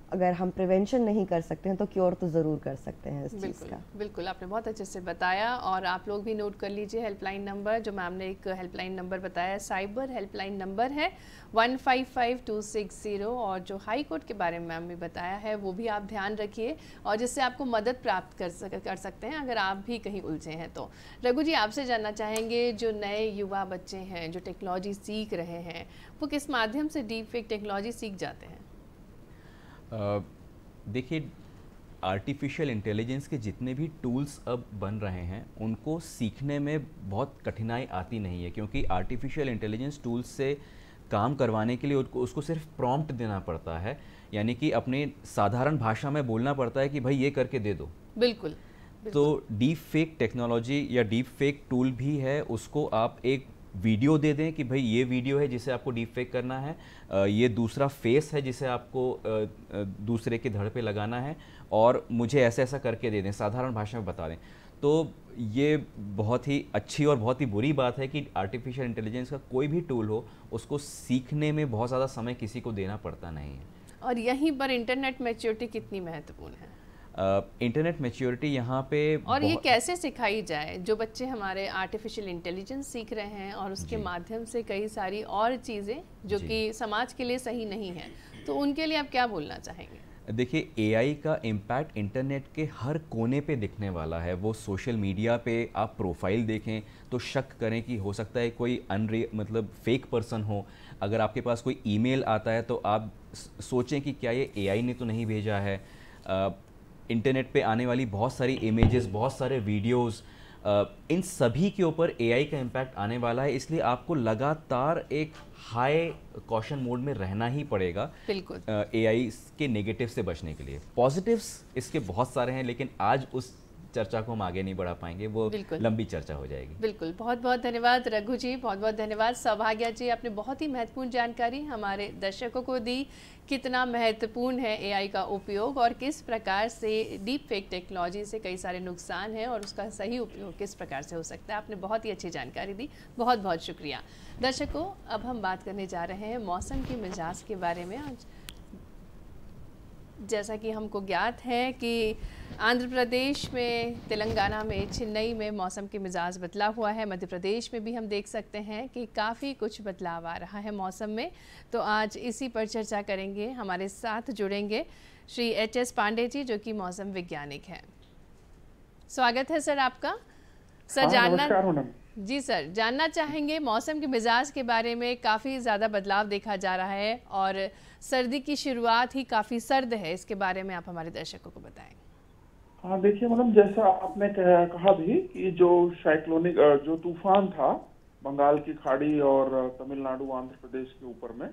अगर हम प्रिवेंशन नहीं कर सकते हैं तो क्योर तो ज़रूर कर सकते हैं इस चीज़ का। बिल्कुल, आपने बहुत अच्छे से बताया और आप लोग भी नोट कर लीजिए हेल्पलाइन नंबर, जो मैम ने एक हेल्पलाइन नंबर बताया, साइबर हेल्पलाइन नंबर है 155260, और जो हाई कोर्ट के बारे में मैम ने बताया है वो भी आप ध्यान रखिए और जिससे आपको मदद प्राप्त कर सकते हैं अगर आप भी कहीं उलझे हैं तो। रघु जी, आपसे जानना चाहेंगे, जो नए युवा बच्चे हैं जो टेक्नोलॉजी सीख रहे हैं, वो किस माध्यम से डीप फेक टेक्नोलॉजी सीख जाते हैं? देखिए, आर्टिफिशियल इंटेलिजेंस के जितने भी टूल्स अब बन रहे हैं उनको सीखने में बहुत कठिनाई आती नहीं है, क्योंकि आर्टिफिशियल इंटेलिजेंस टूल्स से काम करवाने के लिए उसको सिर्फ प्रॉम्प्ट देना पड़ता है, यानी कि अपने साधारण भाषा में बोलना पड़ता है कि भाई ये करके दे दो। बिल्कुल। तो डीप फेक टेक्नोलॉजी या डीप फेक टूल भी है, उसको आप एक वीडियो दे दें कि भाई ये वीडियो है जिसे आपको डीप फेक करना है, ये दूसरा फेस है जिसे आपको दूसरे के धड़ पे लगाना है, और मुझे ऐसा ऐसा करके दे दें, साधारण भाषा में बता दें। तो ये बहुत ही अच्छी और बहुत ही बुरी बात है कि आर्टिफिशियल इंटेलिजेंस का कोई भी टूल हो उसको सीखने में बहुत ज़्यादा समय किसी को देना पड़ता नहीं है। और यहीं पर इंटरनेट मैच्योरिटी कितनी महत्वपूर्ण है? इंटरनेट मैच्योरिटी यहाँ पे और ये कैसे सिखाई जाए? जो बच्चे हमारे आर्टिफिशियल इंटेलिजेंस सीख रहे हैं और उसके माध्यम से कई सारी और चीज़ें जो कि समाज के लिए सही नहीं है, तो उनके लिए आप क्या बोलना चाहेंगे? देखिए, एआई का इम्पैक्ट इंटरनेट के हर कोने पे दिखने वाला है। वो सोशल मीडिया पे आप प्रोफाइल देखें तो शक करें कि हो सकता है कोई मतलब फेक पर्सन हो। अगर आपके पास कोई ईमेल आता है तो आप सोचें कि क्या ये एआई ने तो नहीं भेजा है। इंटरनेट पे आने वाली बहुत सारी इमेजेस, बहुत सारे वीडियोस, इन सभी के ऊपर एआई का इम्पैक्ट आने वाला है, इसलिए आपको लगातार एक हाई कॉशन मोड में रहना ही पड़ेगा। बिल्कुल। एआई के नेगेटिव से बचने के लिए। पॉजिटिव्स इसके बहुत सारे हैं, लेकिन आज उस चर्चा को हम आगे नहीं बढ़ा पाएंगे, वो लंबी चर्चा हो जाएगी। बिल्कुल, बहुत बहुत धन्यवाद रघु जी, बहुत बहुत धन्यवाद सौभाग्या जी, आपने बहुत ही महत्वपूर्ण जानकारी हमारे दर्शकों को दी। कितना महत्वपूर्ण है एआई का उपयोग और किस प्रकार से डीप फेक टेक्नोलॉजी से कई सारे नुकसान हैं और उसका सही उपयोग किस प्रकार से हो सकता है। आपने बहुत ही अच्छी जानकारी दी, बहुत बहुत शुक्रिया। दर्शकों, अब हम बात करने जा रहे हैं मौसम की मिजाज के बारे में। आज जैसा कि हमको ज्ञात है कि आंध्र प्रदेश में, तेलंगाना में, चेन्नई में मौसम के मिजाज बदला हुआ है। मध्य प्रदेश में भी हम देख सकते हैं कि काफ़ी कुछ बदलाव आ रहा है मौसम में। तो आज इसी पर चर्चा करेंगे। हमारे साथ जुड़ेंगे श्री HS पांडे जी, जो कि मौसम वैज्ञानिक हैं। स्वागत है सर आपका। सर, जी सर, जानना चाहेंगे मौसम के मिजाज के बारे में। काफ़ी ज़्यादा बदलाव देखा जा रहा है और सर्दी की शुरुआत ही काफ़ी सर्द है, इसके बारे में आप हमारे दर्शकों को बताएं। हाँ, देखिए मैडम, जैसा आपने कहा भी कि जो साइक्लोनिक जो तूफान था बंगाल की खाड़ी और तमिलनाडु आंध्र प्रदेश के ऊपर में,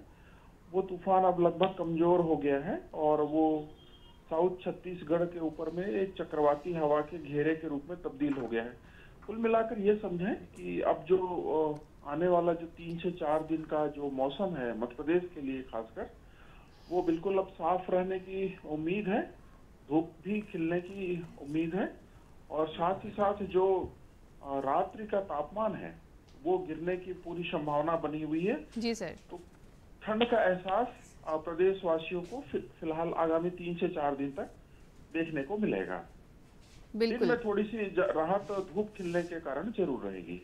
वो तूफान अब लगभग कमजोर हो गया है और वो साउथ छत्तीसगढ़ के ऊपर में एक चक्रवाती हवा के घेरे के रूप में तब्दील हो गया है। कुल मिलाकर ये समझें कि अब जो आने वाला जो 3 से 4 दिन का जो मौसम है मध्य प्रदेश के लिए खासकर, वो बिल्कुल अब साफ रहने की उम्मीद है, धूप भी खिलने की उम्मीद है और साथ ही साथ जो रात्रि का तापमान है वो गिरने की पूरी संभावना बनी हुई है। जी सर। तो ठंड का एहसास प्रदेशवासियों को फिलहाल आगामी 3 से 4 दिन तक देखने को मिलेगा। बिल्कुल। में थोड़ी सी राहत धूप खिलने के कारण जरूर रहेगी।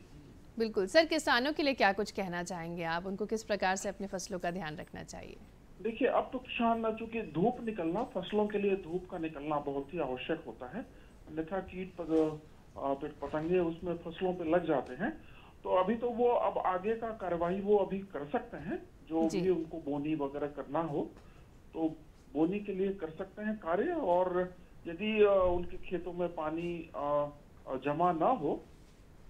बिल्कुल सर, किसानों के लिए क्या कुछ कहना चाहेंगे आप? उनको किस प्रकार से अपनी फसलों का ध्यान रखना चाहिए? देखिए, अब तो किसान, चूंकि धूप निकलना, फसलों के लिए धूप का निकलना बहुत ही आवश्यक होता है, अन्यथा कीट पतंगे उसमें फसलों पे लग जाते हैं। तो अभी तो वो अब आगे का कार्रवाई वो अभी कर सकते हैं, जो भी उनको बोनी वगैरह करना हो तो बोनी के लिए कर सकते हैं कार्य। और यदि उनके खेतों में पानी जमा ना हो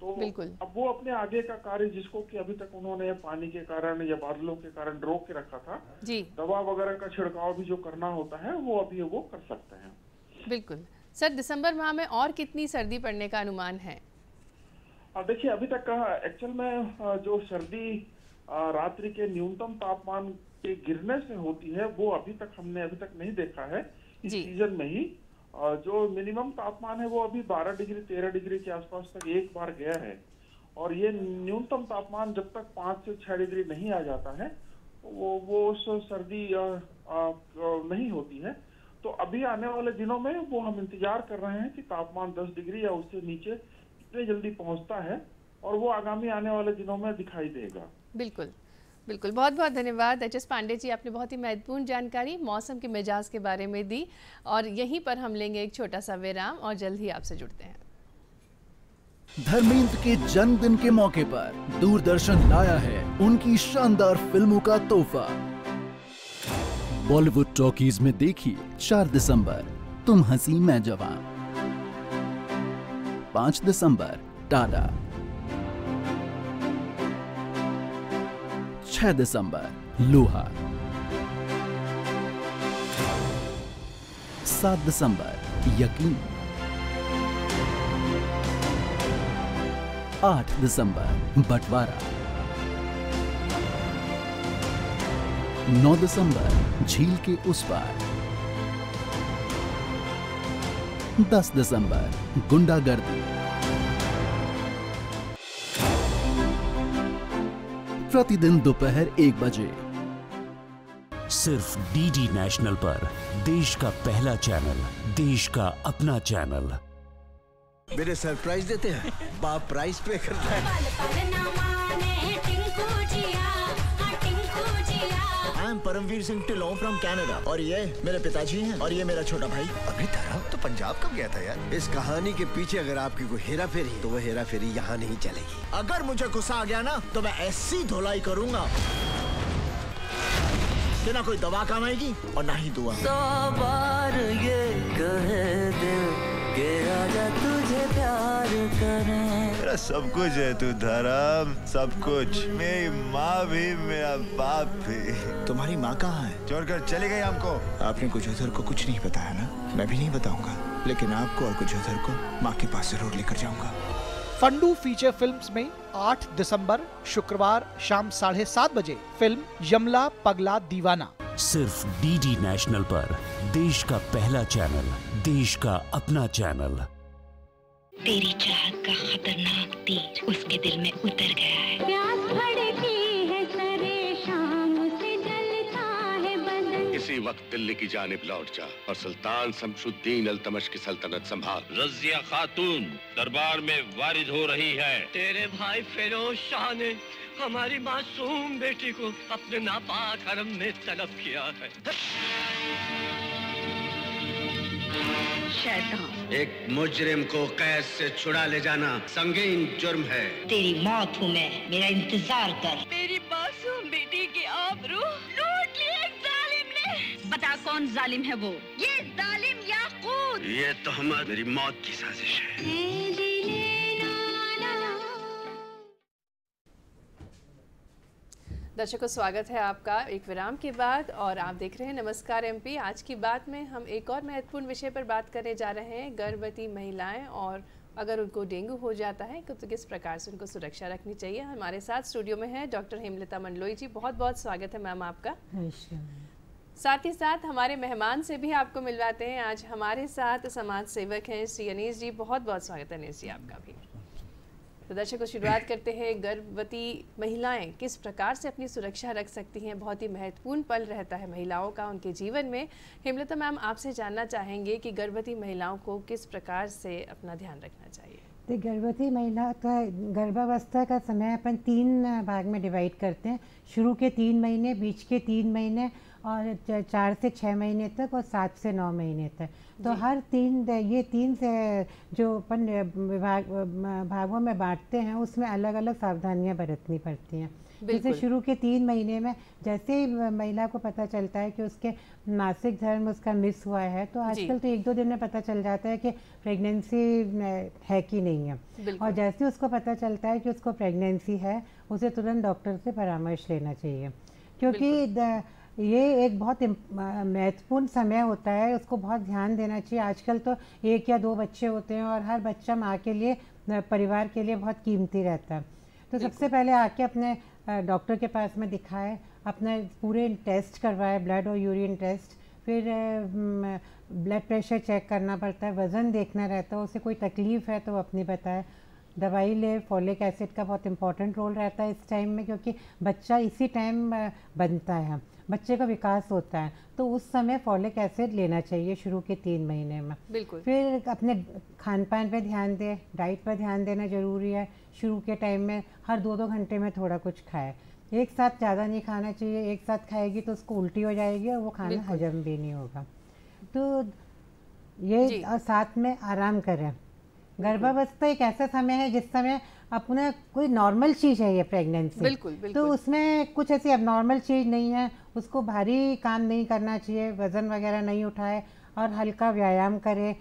तो अब वो अपने आगे का कार्य, जिसको कि अभी तक उन्होंने पानी के कारण या बादलों के कारण रोक के रखा था, दवा वगैरह का छिड़काव भी जो करना होता है वो अभी वो कर सकते हैं। बिल्कुल सर, दिसंबर माह में और कितनी सर्दी पड़ने का अनुमान है? देखिए, अभी तक एक्चुअल में जो सर्दी रात्रि के न्यूनतम तापमान के गिरने से होती है वो हमने अभी तक नहीं देखा है इस सीजन में ही। जो मिनिमम तापमान है वो अभी 12 डिग्री 13 डिग्री के आसपास तक एक बार गया है और ये न्यूनतम तापमान जब तक 5 से 6 डिग्री नहीं आ जाता है वो सर्दी नहीं होती है। तो अभी आने वाले दिनों में वो हम इंतजार कर रहे हैं कि तापमान 10 डिग्री या उससे नीचे कितने जल्दी पहुंचता है, और वो आगामी आने वाले दिनों में दिखाई देगा। बिल्कुल बिल्कुल, बहुत बहुत धन्यवाद एच एस पांडे जी, आपने बहुत ही महत्वपूर्ण जानकारी मौसम के मिजाज के बारे में दी। और यहीं पर हम लेंगे एक छोटा सा विराम और जल्द ही आपसे जुड़ते हैं। धर्मेंद्र के जन्मदिन के मौके पर दूरदर्शन लाया है उनकी शानदार फिल्मों का तोहफा। बॉलीवुड टॉकीज में देखिए 4 दिसंबर तुम हंसी मैं जवान, 5 दिसंबर टाडा, 6 दिसंबर लोहा, 7 दिसंबर यकीन, 8 दिसंबर बंटवारा, 9 दिसंबर झील के उस पार, 10 दिसंबर गुंडागर्दी, प्रतिदिन दोपहर 1 बजे सिर्फ डीडी नेशनल पर, देश का पहला चैनल, देश का अपना चैनल। मेरे सरप्राइज देते हैं, बाप प्राइस पे करता है। I am Paramvir Singh Dhillon from Canada, और ये मेरे पिताजी हैं, और ये मेरा छोटा भाई। अभी तरह तो पंजाब कब गया था यार? इस कहानी के पीछे अगर आपकी कोई हेरा फेरी है, तो वो हेरा फेरी यहाँ नहीं चलेगी। अगर मुझे गुस्सा आ गया ना, तो मैं ऐसी धुलाई करूंगा कि ना कोई दवा काम आएगी और ना ही दुआ। बार ये कहे दिल के राजा तुझे प्यार करे। मेरा सब कुछ है तू धर्म, सब कुछ। मेरी माँ भी, मेरा बाप भी। तुम्हारी माँ कहाँ है? छोड़कर चली गई हमको। आपने गुजर को कुछ नहीं बताया ना? मैं भी नहीं बताऊंगा, लेकिन आपको और गुजर को माँ के पास जरूर लेकर जाऊंगा। फंडू फीचर फिल्म्स में 8 दिसंबर शुक्रवार शाम 7:30 बजे फिल्म यमला पगला दीवाना। सिर्फ डीडी नेशनल पर, देश का पहला चैनल, देश का अपना चैनल। तेरी चाहत का खतरनाक तीर उसके दिल में उतर गया है। प्यास भड़की है सरे शाम से जलता है बदन। इसी वक्त दिल्ली की जानिब लौट जा और सुल्तान शमशुद्दीन अल्तमश की सल्तनत संभाल। रजिया खातून दरबार में वारिद हो रही है। तेरे भाई फिरोज शाह ने हमारी मासूम बेटी को अपने नापाक हरम में तलब किया है। शैतान, एक मुजरिम को कैद से छुड़ा ले जाना संगीन जुर्म है। तेरी मौत हूँ मैं, मेरा इंतजार कर। मेरी मासूम बेटी की आबरू लूट ली एक जालिम ने। बता कौन जालिम है वो? ये जालिम याकूत। ये तहमत मेरी मौत की साजिश है। दर्शकों, स्वागत है आपका एक विराम के बाद, और आप देख रहे हैं नमस्कार एमपी। आज की बात में हम एक और महत्वपूर्ण विषय पर बात करने जा रहे हैं, गर्भवती महिलाएं, और अगर उनको डेंगू हो जाता है तो किस प्रकार से उनको सुरक्षा रखनी चाहिए। हमारे साथ स्टूडियो में है डॉक्टर हेमलता मंडलोई जी, बहुत बहुत स्वागत है मैम आपका। साथ ही साथ हमारे मेहमान से भी आपको मिलवाते हैं। आज हमारे साथ समाज सेवक हैं श्री अनीस जी, बहुत बहुत स्वागत है अनीस जी आपका भी। तो दर्शकों, शुरुआत करते हैं, गर्भवती महिलाएं किस प्रकार से अपनी सुरक्षा रख सकती हैं। बहुत ही महत्वपूर्ण पल रहता है महिलाओं का उनके जीवन में। हेमलता मैम, आपसे जानना चाहेंगे कि गर्भवती महिलाओं को किस प्रकार से अपना ध्यान रखना चाहिए। तो गर्भवती महिला का गर्भावस्था का समय अपन 3 भाग में डिवाइड करते हैं। शुरू के 3 महीने, बीच के 3 महीने, और 4 से 6 महीने तक, और 7 से 9 महीने तक। तो हर 3 से जो अपन भागों में बांटते हैं, उसमें अलग अलग सावधानियां बरतनी पड़ती हैं। जैसे शुरू के 3 महीने में जैसे ही महिला को पता चलता है कि उसके मासिक धर्म उसका मिस हुआ है, तो आजकल तो 1-2 दिन में पता चल जाता है कि प्रेगनेंसी है कि नहीं है। और जैसे उसको पता चलता है कि उसको प्रेगनेंसी है, उसे तुरंत डॉक्टर से परामर्श लेना चाहिए, क्योंकि ये एक बहुत महत्वपूर्ण समय होता है, उसको बहुत ध्यान देना चाहिए। आजकल तो 1 या 2 बच्चे होते हैं, और हर बच्चा माँ के लिए, परिवार के लिए बहुत कीमती रहता है। तो सबसे पहले आके अपने डॉक्टर के पास में दिखाए, अपने पूरे टेस्ट करवाए, ब्लड और यूरिन टेस्ट, फिर ब्लड प्रेशर चेक करना पड़ता है, वज़न देखना रहता है, उसे कोई तकलीफ़ है तो वो अपनी बताए। दवाई ले। फॉलिक एसिड का बहुत इंपॉर्टेंट रोल रहता है इस टाइम में, क्योंकि बच्चा इसी टाइम बनता है, बच्चे का विकास होता है, तो उस समय फॉलिक एसिड लेना चाहिए शुरू के 3 महीने में। बिल्कुल। फिर अपने खान पान पे ध्यान दें, डाइट पर ध्यान देना ज़रूरी है। शुरू के टाइम में हर 2-2 घंटे में थोड़ा कुछ खाए, एक साथ ज़्यादा नहीं खाना चाहिए। एक साथ खाएगी तो उसको उल्टी हो जाएगी और वो खाना हजम भी नहीं होगा। तो ये, और साथ में आराम करें। गर्भावस्था एक ऐसा समय है जिस समय अपना कोई नॉर्मल चीज़ है ये प्रेगनेंसी, बिल्कुल, बिल्कुल। तो उसमें कुछ ऐसी अबनॉर्मल चीज़ नहीं है। उसको भारी काम नहीं करना चाहिए, वज़न वगैरह नहीं उठाए और हल्का व्यायाम करे।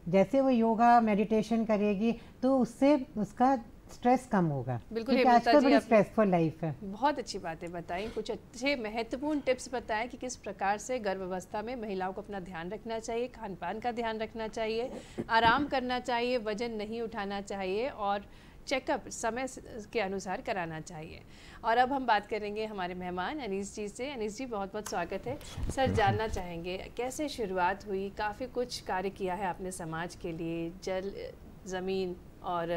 जैसे वो योगा मेडिटेशन करेगी तो उससे उसका स्ट्रेस कम होगा, बिल्कुल। क्योंकि आजकल बड़ी स्ट्रेसफुल लाइफ है। बहुत अच्छी बातें बताई, कुछ अच्छे महत्वपूर्ण टिप्स बताएं कि किस प्रकार से गर्भावस्था में महिलाओं को अपना ध्यान रखना चाहिए, खान पान का ध्यान रखना चाहिए, आराम करना चाहिए, वजन नहीं उठाना चाहिए और चेकअप समय के अनुसार कराना चाहिए। और अब हम बात करेंगे हमारे मेहमान अनीस जी से। अनीस जी, बहुत बहुत स्वागत है। सर, जानना चाहेंगे कैसे शुरुआत हुई? काफ़ी कुछ कार्य किया है आपने समाज के लिए, जल, ज़मीन और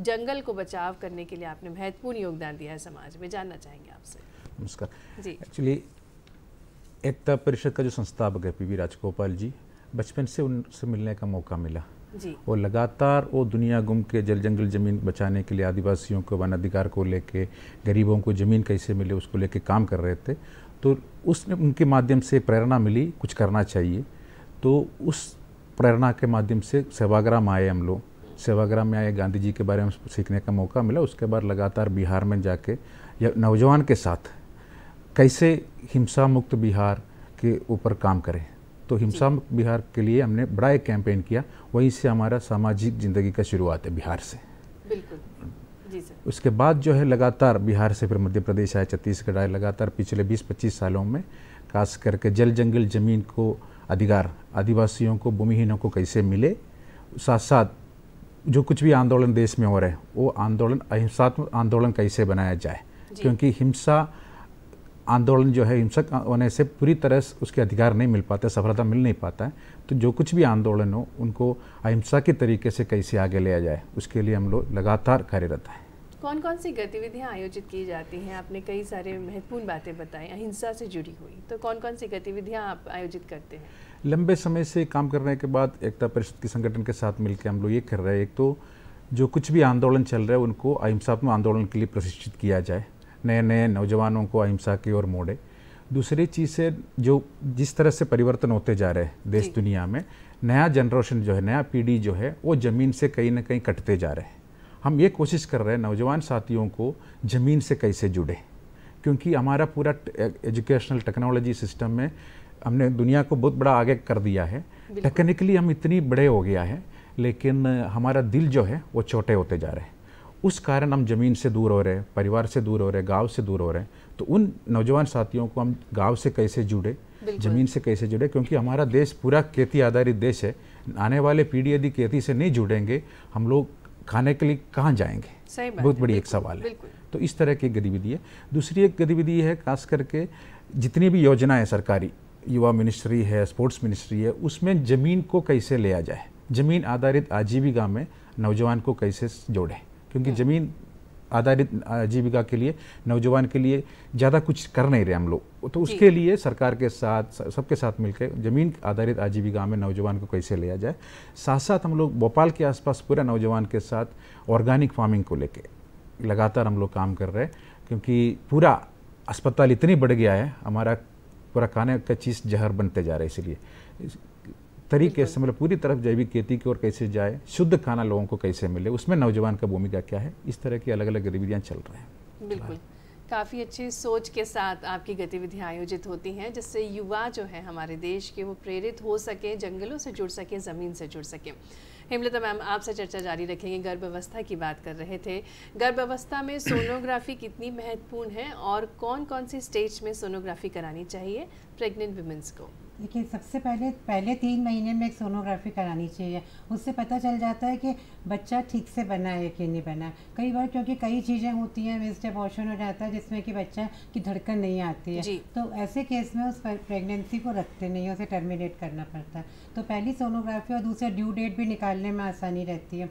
जंगल को बचाव करने के लिए आपने महत्वपूर्ण योगदान दिया है समाज में। जानना चाहेंगे आपसे। नमस्कार जी। एक्चुअली एकता परिषद का जो संस्थापक है पीवी राजगोपाल जी, बचपन से उनसे मिलने का मौका मिला जी। वो लगातार वो दुनिया घूम के जल जंगल ज़मीन बचाने के लिए, आदिवासियों को वन अधिकार को लेके, गरीबों को ज़मीन कैसे मिले उसको लेके काम कर रहे थे। तो उसने उनके माध्यम से प्रेरणा मिली कुछ करना चाहिए। तो उस प्रेरणा के माध्यम से सेवाग्राम आए हम लोग। सेवाग्राम में आए, गांधी जी के बारे में सीखने का मौका मिला। उसके बाद लगातार बिहार में जाके या नौजवान के साथ कैसे हिंसा मुक्त बिहार के ऊपर काम करें। तो हिंसा मुक्त बिहार के लिए हमने बड़ा एक कैंपेन किया। वहीं से हमारा सामाजिक ज़िंदगी का शुरुआत है, बिहार से। बिल्कुल जी सर। उसके बाद जो है लगातार बिहार से फिर मध्य प्रदेश आए, छत्तीसगढ़ आए। लगातार पिछले 20-25 सालों में खास करके जल जंगल ज़मीन को अधिकार आदिवासियों को, भूमिहीनों को कैसे मिले, साथ साथ जो कुछ भी आंदोलन देश में हो रहे हैं वो आंदोलन अहिंसात्मक आंदोलन कैसे बनाया जाए, क्योंकि हिंसा आंदोलन जो है हिंसक होने से पूरी तरह से उसके अधिकार नहीं मिल पाते, सफलता मिल नहीं पाता है। तो जो कुछ भी आंदोलन हो उनको अहिंसा के तरीके से कैसे आगे लिया जाए, उसके लिए हम लोग लगातार कार्यरत हैं। कौन कौन सी गतिविधियां आयोजित की जाती हैं? आपने कई सारे महत्वपूर्ण बातें बताई अहिंसा से जुड़ी हुई, तो कौन कौन सी गतिविधियां आप आयोजित करते हैं? लंबे समय से काम करने के बाद एकता परिषद के संगठन के साथ मिलकर हम लोग ये कर रहे हैं, एक तो जो कुछ भी आंदोलन चल रहा है उनको अहिंसात्मक आंदोलन के लिए प्रशिक्षित किया जाए, नए नए नौजवानों को अहिंसा की ओर मोड़े। दूसरी चीज़ से जो जिस तरह से परिवर्तन होते जा रहे हैं देश दुनिया में, नया जनरेशन जो है, नया पीढ़ी जो है वो ज़मीन से कहीं ना कहीं कटते जा रहे हैं। हम ये कोशिश कर रहे हैं नौजवान साथियों को ज़मीन से कैसे जुड़े, क्योंकि हमारा पूरा एजुकेशनल टेक्नोलॉजी सिस्टम में हमने दुनिया को बहुत बड़ा आगे कर दिया है। टेक्निकली हम इतनी बड़े हो गया है, लेकिन हमारा दिल जो है वो छोटे होते जा रहे हैं। उस कारण हम ज़मीन से दूर हो रहे हैं, परिवार से दूर हो रहे हैं, गांव से दूर हो रहे हैं। तो उन नौजवान साथियों को हम गांव से कैसे जुड़े, ज़मीन से कैसे जुड़े, क्योंकि हमारा देश पूरा खेती आधारित देश है। आने वाले पीढ़ी यदि खेती से नहीं जुड़ेंगे, हम लोग खाने के लिए कहाँ जाएंगे, बहुत बड़ी एक सवाल है। तो इस तरह की गतिविधि है। दूसरी एक गतिविधि है, खास करके जितनी भी योजनाएं सरकारी, युवा मिनिस्ट्री है, स्पोर्ट्स मिनिस्ट्री है, उसमें ज़मीन को कैसे लिया जाए, ज़मीन आधारित आजीविका में नौजवान को कैसे जोड़े, क्योंकि ज़मीन आधारित आजीविका के लिए नौजवान के लिए ज़्यादा कुछ कर नहीं रहे हम लोग। तो उसके लिए सरकार के साथ सबके साथ मिलकर ज़मीन आधारित आजीविका में नौजवान को कैसे लिया जाए। साथ साथ हम लोग भोपाल के आसपास पूरे नौजवान के साथ ऑर्गेनिक फार्मिंग को लेके लगातार हम लोग काम कर रहे हैं, क्योंकि पूरा अस्पताल इतनी बढ़ गया है, हमारा पूरा खाने का चीज़ जहर बनते जा रहा है। इसलिए तरीके से मतलब पूरी तरफ जैविक खेती की ओर कैसे जाए, शुद्ध खाना लोगों को कैसे मिले, उसमें नौजवान का भूमिका क्या है, इस तरह की अलग अलग गतिविधियां चल रही हैं। बिल्कुल, काफ़ी अच्छी सोच के साथ आपकी गतिविधियां आयोजित होती हैं, जिससे युवा जो है हमारे देश के वो प्रेरित हो सके, जंगलों से जुड़ सके, ज़मीन से जुड़ सके। हेमलता मैम, आपसे चर्चा जारी रखेंगे। गर्भावस्था की बात कर रहे थे, गर्भावस्था में सोनोग्राफी कितनी महत्वपूर्ण है और कौन कौन सी स्टेज में सोनोग्राफी करानी चाहिए प्रेग्नेंट वुमेन्स को? देखिए, सबसे पहले 3 महीने में एक सोनोग्राफी करानी चाहिए। उससे पता चल जाता है कि बच्चा ठीक से बना है कि नहीं बना है। कई बार क्योंकि कई चीज़ें होती हैं, मिस्ड अबॉर्शन हो जाता है जिसमें कि बच्चा की धड़कन नहीं आती है, तो ऐसे केस में उस प्रेगनेंसी को रखते नहीं है, उसे टर्मिनेट करना पड़ता है। तो पहली सोनोग्राफी और दूसरा ड्यू डेट भी निकालने में आसानी रहती है।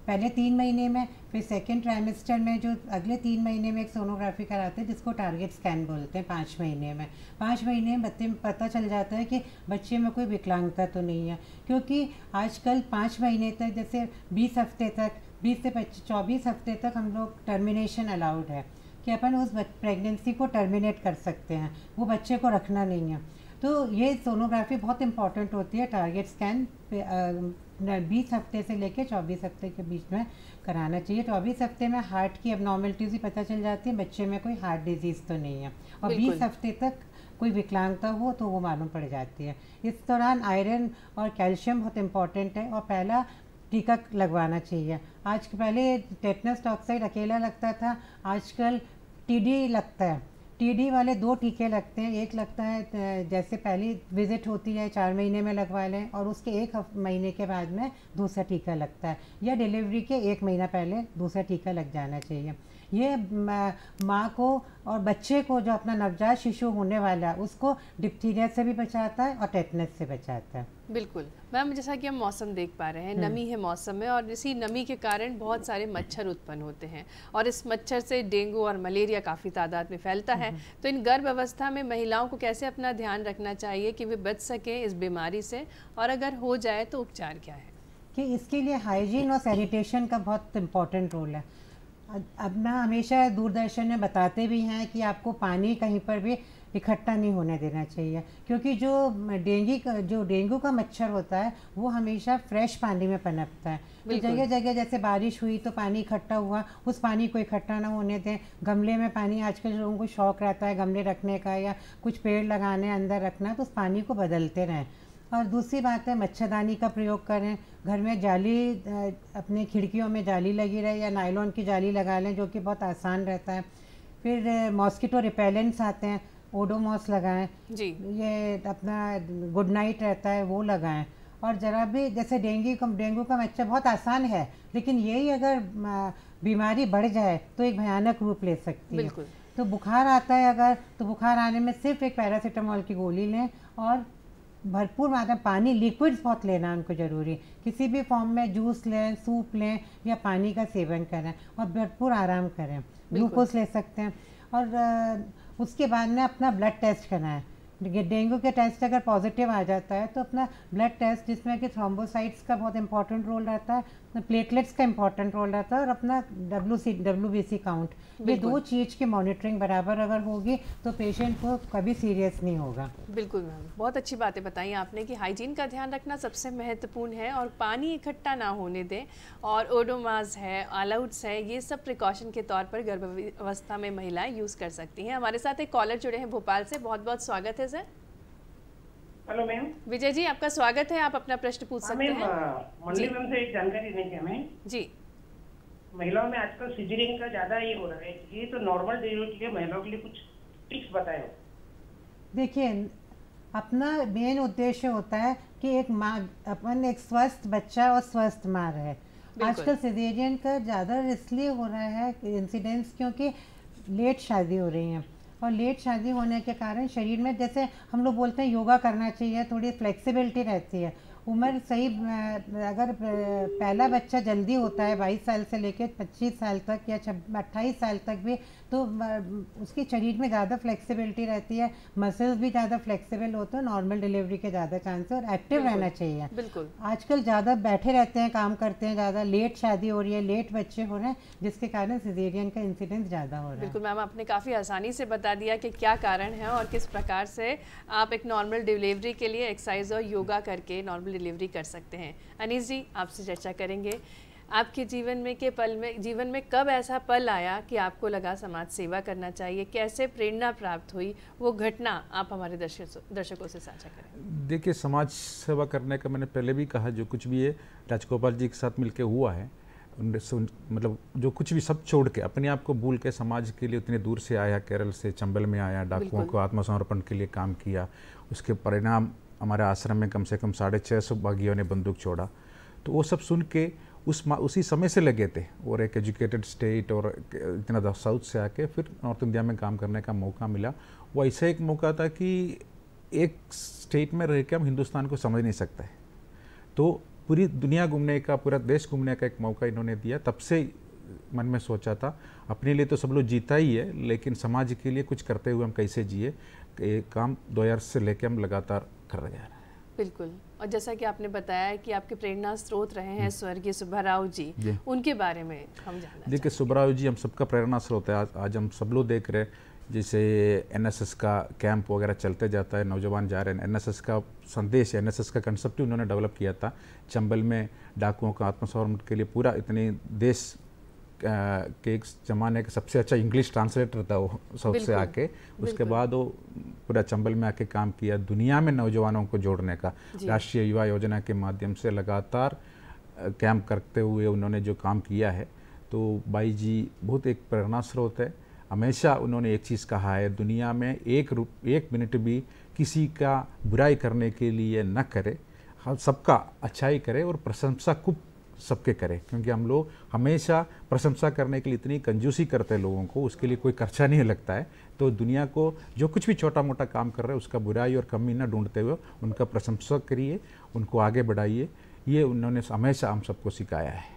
पहले 3 महीने में, फिर सेकेंड ट्राइमेस्टर में जो अगले 3 महीने में एक सोनोग्राफी कराते हैं जिसको टारगेट स्कैन बोलते हैं 5 महीने में। 5 महीने में बच्चे में पता चल जाता है कि बच्चे में कोई विकलांगता तो नहीं है, क्योंकि आजकल 5 महीने तक, जैसे 20 हफ्ते तक, 20 से 24 हफ्ते तक हम लोग टर्मिनेशन अलाउड है कि अपन उस प्रेगनेंसी को टर्मिनेट कर सकते हैं, वो बच्चे को रखना नहीं है। तो ये सोनोग्राफी बहुत इंपॉर्टेंट होती है। टारगेट स्कैन 20 हफ्ते से लेकर 24 हफ्ते के बीच में कराना चाहिए। 24 हफ्ते में हार्ट की एबनॉर्मलिटीज भी पता चल जाती है, बच्चे में कोई हार्ट डिजीज़ तो नहीं है, और 20 हफ्ते तक कोई विकलांगता हो तो वो मालूम पड़ जाती है। इस दौरान आयरन और कैल्शियम बहुत इंपॉर्टेंट है, और पहला टीका लगवाना चाहिए। आज के पहले टेटनस टॉक्साइड अकेला लगता था, आजकल टीडी लगता है। टीडी वाले 2 टीके लगते हैं, एक लगता है जैसे पहली विजिट होती है 4 महीने में लगवा लें, और उसके 1 महीने के बाद में दूसरा टीका लगता है, या डिलीवरी के 1 महीना पहले दूसरा टीका लग जाना चाहिए। ये माँ को और बच्चे को, जो अपना नवजात शिशु होने वाला है, उसको डिप्थीरिया से भी बचाता है और टेटनस से बचाता है। बिल्कुल मैम, जैसा कि हम मौसम देख पा रहे हैं, नमी है मौसम में, और इसी नमी के कारण बहुत सारे मच्छर उत्पन्न होते हैं, और इस मच्छर से डेंगू और मलेरिया काफ़ी तादाद में फैलता है। तो इन गर्भ अवस्था में महिलाओं को कैसे अपना ध्यान रखना चाहिए कि वे बच सकें इस बीमारी से, और अगर हो जाए तो उपचार क्या है? कि इसके लिए हाइजीन और सैनिटेशन का बहुत इम्पोर्टेंट रोल है। अब ना हमेशा दूरदर्शन में बताते भी हैं कि आपको पानी कहीं पर भी इकट्ठा नहीं होने देना चाहिए, क्योंकि जो डेंगू का मच्छर होता है वो हमेशा फ्रेश पानी में पनपता है। तो जगह जगह जैसे बारिश हुई तो पानी इकट्ठा हुआ, उस पानी को इकट्ठा ना होने दें। गमले में पानी, आजकल लोगों को शौक़ रहता है गमले रखने का, या कुछ पेड़ लगाने अंदर रखना, तो उस पानी को बदलते रहें। और दूसरी बात है, मच्छरदानी का प्रयोग करें। घर में जाली, अपने खिड़कियों में जाली लगी रहे, या नायलॉन की जाली लगा लें, जो कि बहुत आसान रहता है। फिर मॉस्किटो रिपेलेंट्स आते हैं, ओडोमॉस लगाएं जी, ये अपना गुड नाइट रहता है वो लगाएं। और ज़रा भी जैसे डेंगू का मच्छर बहुत आसान है, लेकिन यही अगर बीमारी बढ़ जाए तो एक भयानक रूप ले सकती है। तो बुखार आता है अगर, तो बुखार आने में सिर्फ एक पैरासीटामोल की गोली लें, और भरपूर मात्रा पानी, लिक्विड्स बहुत लेना उनको ज़रूरी, किसी भी फॉर्म में जूस लें, सूप लें, या पानी का सेवन करें, और भरपूर आराम करें। ग्लूकोज ले सकते हैं, और उसके बाद में अपना ब्लड टेस्ट कराएं। डेंगू के टेस्ट अगर पॉजिटिव आ जाता है तो अपना ब्लड टेस्ट, जिसमें कि थ्रोम्बोसाइट्स का बहुत इंपॉर्टेंट रोल रहता है, प्लेटलेट्स का इंपॉर्टेंट रोल रहता है, और अपना WBC काउंट, ये 2 चीज़ की मॉनिटरिंग बराबर अगर होगी तो पेशेंट को कभी सीरियस नहीं होगा। बिल्कुल मैम, बहुत अच्छी बातें बताई आपने कि हाइजीन का ध्यान रखना सबसे महत्वपूर्ण है, और पानी इकट्ठा ना होने दें, और ओडोमास है, ऑलआउट्स है, ये सब प्रिकॉशन के तौर पर गर्भावस्था में महिलाएं यूज़ कर सकती हैं। हमारे साथ एक कॉलर जुड़े हैं भोपाल से, बहुत बहुत स्वागत है sir. Hello ma'am. Vijay ji, आपका स्वागत है, आप अपना प्रश्न पूछ सकते हैं। मंडली मैम से एक जानकारी देनी है हमें जी। महिलाओं में आजकल सिजेरियन का ज्यादा ये हो रहा है, ये तो नॉर्मल डिलीवरी के लिए महिलाओं के लिए कुछ टिप्स बताएं। देखिए, अपना मेन उद्देश्य होता है कि एक माँ, अपन एक स्वस्थ बच्चा और स्वस्थ माँ रहे। आजकल सिजेरियन का ज़्यादा इसलिए हो रहा है इंसिडेंस, क्योंकि लेट शादी हो रही हैं, और लेट शादी होने के कारण शरीर में, जैसे हम लोग बोलते हैं योगा करना चाहिए, थोड़ी फ्लेक्सिबिलिटी रहती है। उम्र सही, अगर पहला बच्चा जल्दी होता है 22 साल से लेकर 25 साल तक या 28 साल तक भी, तो उसकी शरीर में ज़्यादा फ्लेक्सिबिलिटी रहती है, मसल्स भी ज़्यादा फ्लेक्सिबल होते हैं, नॉर्मल डिलीवरी के ज़्यादा चांस है, और एक्टिव रहना चाहिए। बिल्कुल। आजकल ज़्यादा बैठे रहते हैं, काम करते हैं, ज़्यादा लेट शादी हो रही है, लेट बच्चे हो रहे हैं, जिसके कारण सिजेरियन का इंसिडेंस ज़्यादा हो रहा है। बिल्कुल मैम, आपने काफ़ी आसानी से बता दिया कि क्या कारण है और किस प्रकार से आप एक नॉर्मल डिलीवरी के लिए एक्सरसाइज और योगा करके नॉर्मल डिलीवरी कर सकते हैं। अनीस जी, आपसे चर्चा करेंगे, आपके जीवन में कब ऐसा पल आया कि आपको लगा समाज सेवा करना चाहिए, कैसे प्रेरणा प्राप्त हुई, वो घटना आप हमारे दर्शकों से साझा करें। देखिए, समाज सेवा करने का मैंने पहले भी कहा, जो कुछ भी है राजगोपाल जी के साथ मिलकर हुआ है, मतलब जो कुछ भी सब छोड़ के, अपने आप को भूल के समाज के लिए उतने दूर से आया, केरल से चंबल में आया, डाकुओं को आत्मसमर्पण के लिए काम किया, उसके परिणाम हमारे आश्रम में कम से कम 650 बागियों ने बंदूक छोड़ा। तो वो सब सुन के उसी समय से लगे थे, और एक एजुकेटेड स्टेट और इतना साउथ से आके फिर नॉर्थ इंडिया में काम करने का मौका मिला। वो ऐसा एक मौका था कि एक स्टेट में रह के हम हिंदुस्तान को समझ नहीं सकते, तो पूरी दुनिया घूमने का, पूरा देश घूमने का एक मौका इन्होंने दिया। तब से मन में सोचा था अपने लिए तो सब लोग जीता ही है, लेकिन समाज के लिए कुछ करते हुए हम कैसे जिए, ये काम 2000 से लेकर हम लगातार कर रहे हैं। बिल्कुल। और जैसा कि आपने बताया कि आपके प्रेरणा स्रोत रहे हैं स्वर्गीय सुब्बाराव जी, उनके बारे में हम जानना देखिए, सुब्बाराव जी हम सबका प्रेरणा स्रोत है। आज हम सब लोग देख रहे हैं, जैसे एनएसएस का कैंप वगैरह चलते जाता है, नौजवान जा रहे हैं। एनएसएस का संदेश, एनएसएस का कंसेप्ट ही उन्होंने डेवलप किया था। चंबल में डाकुओं का आत्मसमर्पण के लिए पूरा इतने देश के एक ज़माने का सबसे अच्छा इंग्लिश ट्रांसलेटर था वो साउथ से आके। उसके बाद वो पूरा चंबल में आके काम किया, दुनिया में नौजवानों को जोड़ने का। राष्ट्रीय युवा योजना के माध्यम से लगातार कैंप करते हुए उन्होंने जो काम किया है, तो बाई जी बहुत एक प्रेरणा स्रोत है। हमेशा उन्होंने एक चीज़ कहा है, दुनिया में एक मिनट भी किसी का बुराई करने के लिए न करे, हम सबका अच्छाई करे और प्रशंसा खूब सबके करें, क्योंकि हम लोग हमेशा प्रशंसा करने के लिए इतनी कंजूसी करते हैं लोगों को, उसके लिए कोई खर्चा नहीं लगता है। तो दुनिया को जो कुछ भी छोटा मोटा काम कर रहे हैं उसका बुराई और कमी न ढूंढते हुए उनका प्रशंसा करिए, उनको आगे बढ़ाइए। ये उन्होंने हमेशा हम सबको सिखाया है।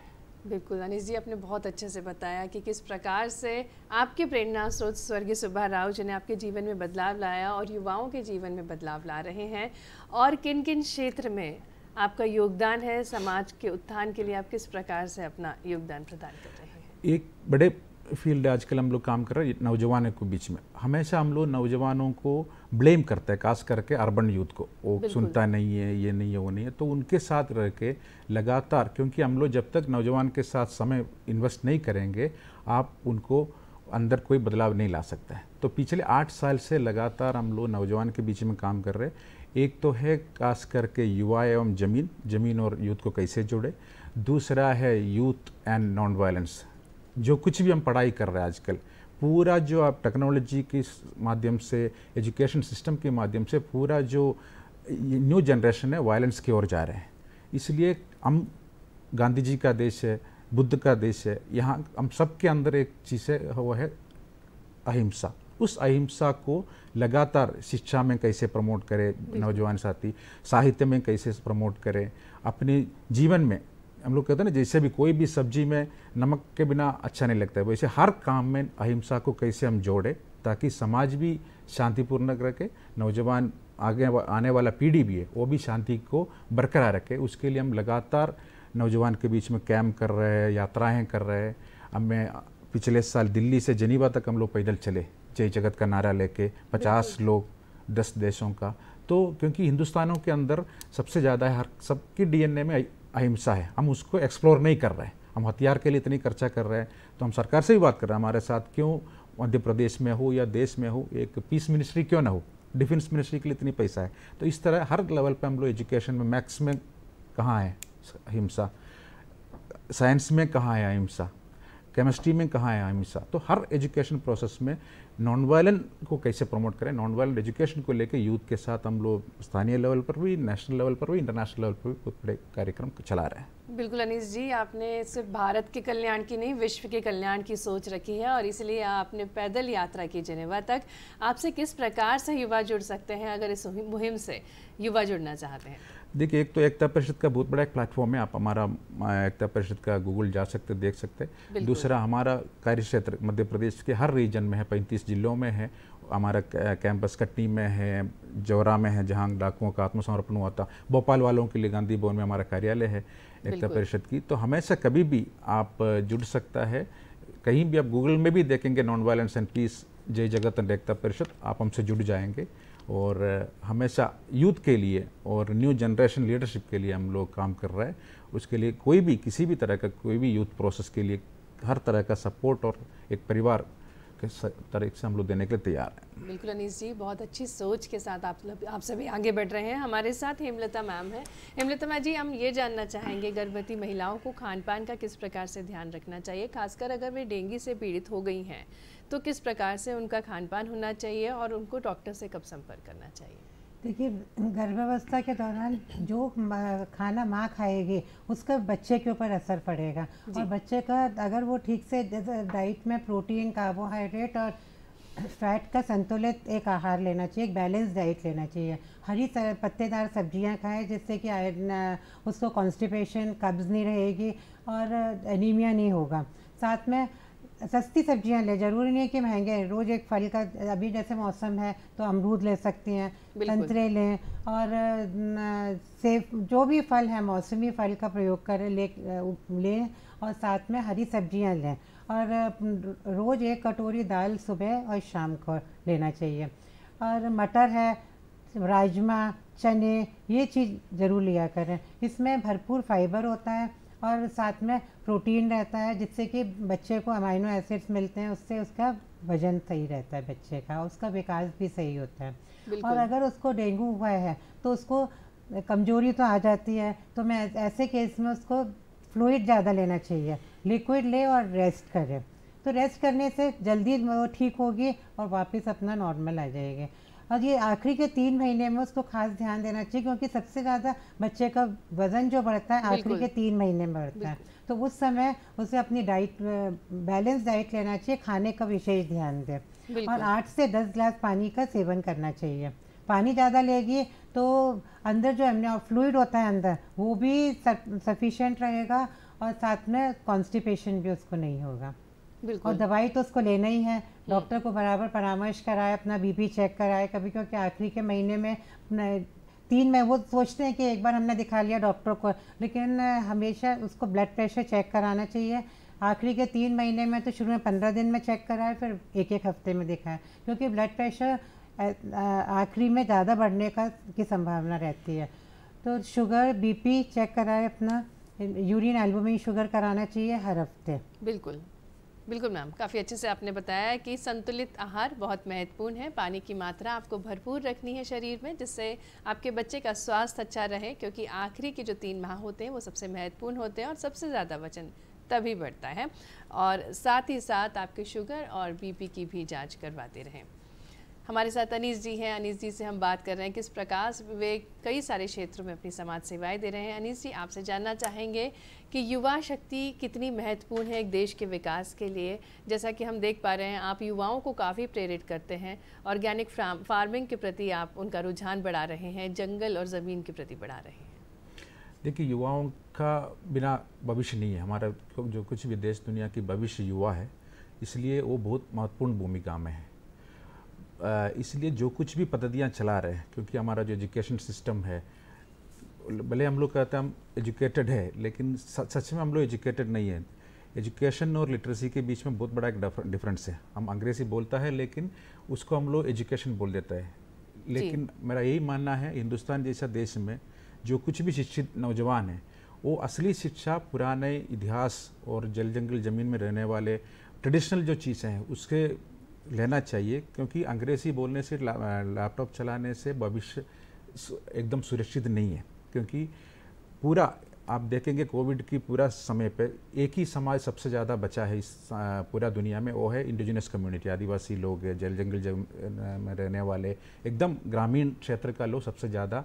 बिल्कुल अनीस जी, आपने बहुत अच्छे से बताया कि किस प्रकार से आपके प्रेरणा स्रोत स्वर्गीय सुब्बाराव जी ने आपके जीवन में बदलाव लाया और युवाओं के जीवन में बदलाव ला रहे हैं, और किन किन क्षेत्र में आपका योगदान है, समाज के उत्थान के लिए आप किस प्रकार से अपना योगदान प्रदान कर रहे हैं। एक बड़े फील्ड आजकल हम लोग काम कर रहे हैं नौजवानों के बीच में। हमेशा हम लोग नौजवानों को ब्लेम करते हैं, खास करके अर्बन यूथ को, वो सुनता नहीं है, ये नहीं है, वो नहीं है। तो उनके साथ रह के लगातार, क्योंकि हम लोग जब तक नौजवान के साथ समय इन्वेस्ट नहीं करेंगे, आप उनको अंदर कोई बदलाव नहीं ला सकता है। तो पिछले 8 साल से लगातार हम लोग नौजवान के बीच में काम कर रहे हैं। एक तो है खास करके युवा एवं ज़मीन और यूथ को कैसे जोड़े। दूसरा है यूथ एंड नॉन वायलेंस। जो कुछ भी हम पढ़ाई कर रहे हैं आजकल, पूरा जो आप टेक्नोलॉजी के माध्यम से, एजुकेशन सिस्टम के माध्यम से पूरा जो न्यू जनरेशन है वायलेंस की ओर जा रहे हैं। इसलिए हम गांधी जी का देश है, बुद्ध का देश है, यहाँ हम सब के अंदर एक चीज़ है, वो है अहिंसा। उस अहिंसा को लगातार शिक्षा में कैसे प्रमोट करें नौजवान साथी, साहित्य में कैसे प्रमोट करें, अपने जीवन में। हम लोग कहते हैं ना, जैसे भी कोई भी सब्जी में नमक के बिना अच्छा नहीं लगता है, वैसे हर काम में अहिंसा को कैसे हम जोड़ें ताकि समाज भी शांतिपूर्ण रखे, नौजवान आगे आने वाला पीढ़ी भी है वो भी शांति को बरकरार रखे। उसके लिए हम लगातार नौजवान के बीच में कैंप कर रहे हैं, यात्राएँ कर रहे हैं। हमें पिछले साल दिल्ली से जनीवा तक हम लोग पैदल चले, जय जगत का नारा लेके, 50 लोग 10 देशों का। तो क्योंकि हिंदुस्तानों के अंदर सबसे ज़्यादा है, हर सबकी डीएनए में अहिंसा है, हम उसको एक्सप्लोर नहीं कर रहे हैं। हम हथियार के लिए इतनी खर्चा कर रहे हैं। तो हम सरकार से भी बात कर रहे हैं, हमारे साथ क्यों मध्य प्रदेश में हो या देश में हो, एक पीस मिनिस्ट्री क्यों ना हो, डिफेंस मिनिस्ट्री के लिए इतनी पैसा है। तो इस तरह हर लेवल पे हम लोग एजुकेशन में मैथ्स में कहाँ है अहिंसा, साइंस में कहाँ है अहिंसा, केमिस्ट्री में कहाँ है अहिंसा। तो हर एजुकेशन प्रोसेस में नॉन वायलेंट को कैसे प्रमोट करें, नॉन वायलेंट एजुकेशन को लेकर यूथ के साथ हम लोग स्थानीय लेवल पर भी, नेशनल लेवल पर भी, इंटरनेशनल लेवल पर भी बहुत बड़े कार्यक्रम चला रहे हैं। बिल्कुल अनीस जी, आपने सिर्फ भारत के कल्याण की नहीं, विश्व के कल्याण की सोच रखी है, और इसलिए आपने पैदल यात्रा की जिनेवा तक। आपसे किस प्रकार से युवा जुड़ सकते हैं अगर इस मुहिम से युवा जुड़ना चाहते हैं? देखिए, एक तो एकता परिषद का बहुत बड़ा एक प्लेटफॉर्म है, आप हमारा एकता परिषद का गूगल जा सकते, देख सकते। दूसरा, हमारा कार्य क्षेत्र मध्य प्रदेश के हर रीजन में है, 35 जिलों में है। हमारा कैंपस कटनी में है, जौरा में है जहाँ डाकुओं का आत्मसमर्पण हुआ था, भोपाल वालों के लिए गांधी भवन में हमारा कार्यालय है एकता परिषद की। तो हमेशा कभी भी आप जुड़ सकता है, कहीं भी आप गूगल में भी देखेंगे नॉन वायलेंस एंड पीस जय जगत एंड एकता परिषद, आप हमसे जुड़ जाएंगे। और हमेशा यूथ के लिए और न्यू जनरेशन लीडरशिप के लिए हम लोग काम कर रहे हैं। उसके लिए कोई भी किसी भी तरह का कोई भी यूथ प्रोसेस के लिए हर तरह का सपोर्ट और एक परिवार के तरह से हम लोग देने के लिए तैयार हैं। बिल्कुल अनीस जी, बहुत अच्छी सोच के साथ आप सभी आगे बढ़ रहे हैं। हमारे साथ हेमलता मैम हैं। हेमलता मैम जी, हम ये जानना चाहेंगे गर्भवती महिलाओं को खान पान का किस प्रकार से ध्यान रखना चाहिए, खासकर अगर वे डेंगू से पीड़ित हो गई हैं तो किस प्रकार से उनका खान पान होना चाहिए और उनको डॉक्टर से कब संपर्क करना चाहिए? देखिए, गर्भावस्था के दौरान जो खाना माँ खाएगी उसका बच्चे के ऊपर असर पड़ेगा, और बच्चे का अगर वो ठीक से डाइट में प्रोटीन, कार्बोहाइड्रेट और फैट का संतुलित एक आहार लेना चाहिए, एक बैलेंस डाइट लेना चाहिए। हरी पत्तेदार सब्जियां खाएं जिससे कि उसको कॉन्स्टिपेशन, कब्ज़ नहीं रहेगी और एनीमिया नहीं होगा। साथ में सस्ती सब्जियां ले, ज़रूरी नहीं है कि महंगे। रोज़ एक फल का, अभी जैसे मौसम है तो अमरूद ले सकती हैं, संतरे लें और सेब, जो भी फल है मौसमी फल का प्रयोग करें, लें और साथ में हरी सब्जियां लें और रोज़ एक कटोरी दाल सुबह और शाम को लेना चाहिए। और मटर है, राजमा, चने, ये चीज़ ज़रूर लिया करें। इसमें भरपूर फाइबर होता है और साथ में प्रोटीन रहता है जिससे कि बच्चे को अमाइनो एसिड्स मिलते हैं, उससे उसका वजन सही रहता है बच्चे का, उसका विकास भी सही होता है। और अगर उसको डेंगू हुआ है तो उसको कमजोरी तो आ जाती है, तो मैं ऐसे केस में उसको फ्लूइड ज़्यादा लेना चाहिए, लिक्विड ले और रेस्ट करें। तो रेस्ट करने से जल्दी वो ठीक होगी और वापस अपना नॉर्मल आ जाएगी। और ये आखिरी के 3 महीने में उसको खास ध्यान देना चाहिए क्योंकि सबसे ज़्यादा बच्चे का वज़न जो बढ़ता है आखिरी के 3 महीने में बढ़ता है। तो उस समय उसे अपनी डाइट, बैलेंस डाइट लेना चाहिए, खाने का विशेष ध्यान दें और 8 से 10 गिलास पानी का सेवन करना चाहिए। पानी ज़्यादा लेगी तो अंदर जो एमनियो फ्लूइड होता है अंदर, वो भी सफिशिएंट रहेगा और साथ में कॉन्स्टिपेशन भी उसको नहीं होगा। और दवाई तो उसको लेना ही है, डॉक्टर को बराबर परामर्श कराए, अपना बीपी चेक कराए कभी, क्योंकि आखिरी के महीने में 3 में वो सोचते हैं कि एक बार हमने दिखा लिया डॉक्टर को, लेकिन हमेशा उसको ब्लड प्रेशर चेक कराना चाहिए। आखिरी के 3 महीने में तो शुरू में 15 दिन में चेक कराए, फिर एक हफ्ते में दिखाए, क्योंकि ब्लड प्रेशर आखिरी में ज़्यादा बढ़ने की संभावना रहती है। तो शुगर, बीपी चेक कराए, अपना यूरिन एल्बुमिन शुगर कराना चाहिए हर हफ्ते। बिल्कुल बिल्कुल मैम, काफ़ी अच्छे से आपने बताया कि संतुलित आहार बहुत महत्वपूर्ण है। पानी की मात्रा आपको भरपूर रखनी है शरीर में, जिससे आपके बच्चे का स्वास्थ्य अच्छा रहे, क्योंकि आखिरी के जो 3 माह होते हैं वो सबसे महत्वपूर्ण होते हैं और सबसे ज़्यादा वजन तभी बढ़ता है। और साथ ही साथ आपके शुगर और बीपी की भी जांच करवाते रहें। हमारे साथ अनीस जी हैं। अनीस जी से हम बात कर रहे हैं किस प्रकार वे कई सारे क्षेत्रों में अपनी समाज सेवाएं दे रहे हैं। अनीस जी, आपसे जानना चाहेंगे कि युवा शक्ति कितनी महत्वपूर्ण है एक देश के विकास के लिए। जैसा कि हम देख पा रहे हैं, आप युवाओं को काफ़ी प्रेरित करते हैं, ऑर्गेनिक फार्मिंग के प्रति आप उनका रुझान बढ़ा रहे हैं, जंगल और ज़मीन के प्रति बढ़ा रहे हैं। देखिए, युवाओं का बिना भविष्य नहीं है। हमारा जो कुछ भी देश दुनिया की भविष्य युवा है, इसलिए वो बहुत महत्वपूर्ण भूमिका में है। इसलिए जो कुछ भी पद्धतियाँ चला रहे हैं, क्योंकि हमारा जो एजुकेशन सिस्टम है, भले हम लोग कहते हैं हम एजुकेटेड है, लेकिन सच में हम लोग एजुकेटेड नहीं है। एजुकेशन और लिटरेसी के बीच में बहुत बड़ा एक डिफरेंस है। हम अंग्रेज़ी बोलता है लेकिन उसको हम लोग एजुकेशन बोल देता है। लेकिन मेरा यही मानना है, हिंदुस्तान जैसा देश में जो कुछ भी शिक्षित नौजवान है, वो असली शिक्षा पुराने इतिहास और जल जंगल ज़मीन में रहने वाले ट्रेडिशनल जो चीज़ें हैं उसके लेना चाहिए, क्योंकि अंग्रेज़ी बोलने से, लैपटॉप चलाने से भविष्य एकदम सुरक्षित नहीं है। क्योंकि पूरा आप देखेंगे कोविड की पूरा समय पे एक ही समाज सबसे ज़्यादा बचा है इस पूरा दुनिया में, वो है इंडिजिनस कम्युनिटी, आदिवासी लोग है, जल जंगल में रहने वाले, एकदम ग्रामीण क्षेत्र का लोग सबसे ज़्यादा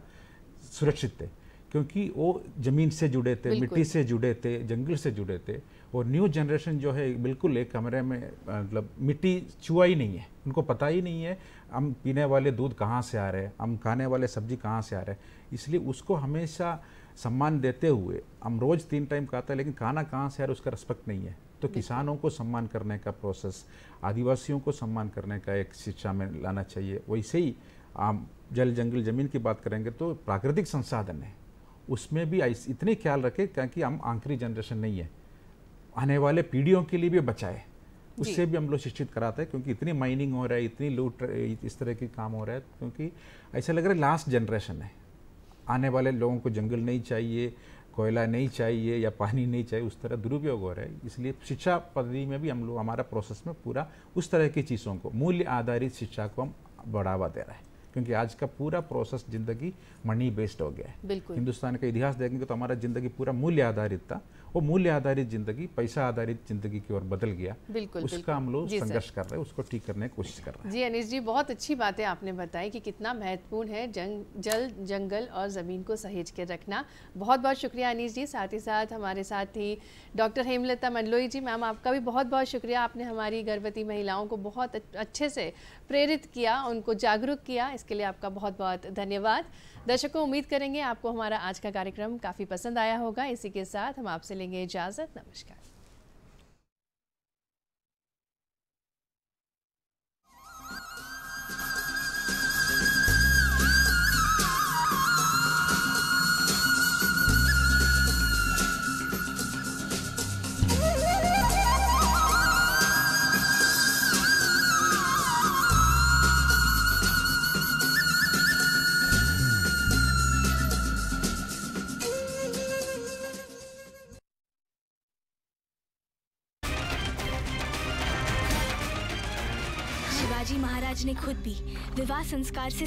सुरक्षित थे, क्योंकि वो ज़मीन से जुड़े थे, मिट्टी से जुड़े थे, जंगल से जुड़े थे। और न्यू जनरेशन जो है बिल्कुल एक कमरे में मतलब मिट्टी छुआ ही नहीं है, उनको पता ही नहीं है हम पीने वाले दूध कहाँ से आ रहे हैं, हम खाने वाले सब्जी कहाँ से आ रहे हैं। इसलिए उसको हमेशा सम्मान देते हुए, हम रोज़ 3 टाइम खाता है लेकिन खाना कहाँ से आ रहा है उसका रिस्पेक्ट नहीं है। तो किसानों को सम्मान करने का प्रोसेस, आदिवासियों को सम्मान करने का एक शिक्षा में लाना चाहिए। वैसे ही हम जल जंगल ज़मीन की बात करेंगे तो प्राकृतिक संसाधन है, उसमें भी इतने ख्याल रखें क्योंकि हम आखिरी जनरेशन नहीं है, आने वाले पीढ़ियों के लिए भी बचाए, उससे भी हम लोग शिक्षित कराते हैं। क्योंकि इतनी माइनिंग हो रहा है, इतनी लूट, इस तरह के काम हो रहा है, क्योंकि ऐसा लग रहा है लास्ट जनरेशन है। आने वाले लोगों को जंगल नहीं चाहिए, कोयला नहीं चाहिए या पानी नहीं चाहिए, उस तरह दुरुपयोग हो रहा है। इसलिए शिक्षा पद्धति में भी हम लोग, हमारा प्रोसेस में पूरा उस तरह की चीज़ों को, मूल्य आधारित शिक्षा को हम बढ़ावा दे रहे हैं, क्योंकि आज का पूरा प्रोसेस जिंदगी मनी बेस्ड हो गया है। बिल्कुल। हिंदुस्तान का इतिहास देखेंगे तो हमारा जिंदगी पूरा मूल्य आधारित था, वो मूल्य आधारित जिंदगी पैसा आधारित जिंदगी की ओर बदल गया। बिल्कुल, उसका हम लोग जी सर। संघर्ष कर रहे हैं, उसको ठीक करने की कोशिश कर रहे हैं। जी अनीश जी, बहुत अच्छी बातें आपने बताई कि कितना महत्वपूर्ण है जल, जंगल और ज़मीन को सहेज के रखना। बहुत बहुत शुक्रिया अनीश जी। साथ ही साथ हमारे साथ थी डॉक्टर हेमलता मंडलोई जी। मैम आपका भी बहुत बहुत शुक्रिया, आपने हमारी गर्भवती महिलाओं को बहुत अच्छे से प्रेरित किया, उनको जागरूक किया, इसके लिए आपका बहुत बहुत धन्यवाद। दर्शकों, उम्मीद करेंगे आपको हमारा आज का कार्यक्रम काफ़ी पसंद आया होगा। इसी के साथ हम आपसे लेंगे इजाज़त। नमस्कार। शिवाजी महाराज ने खुद भी विवाह संस्कार से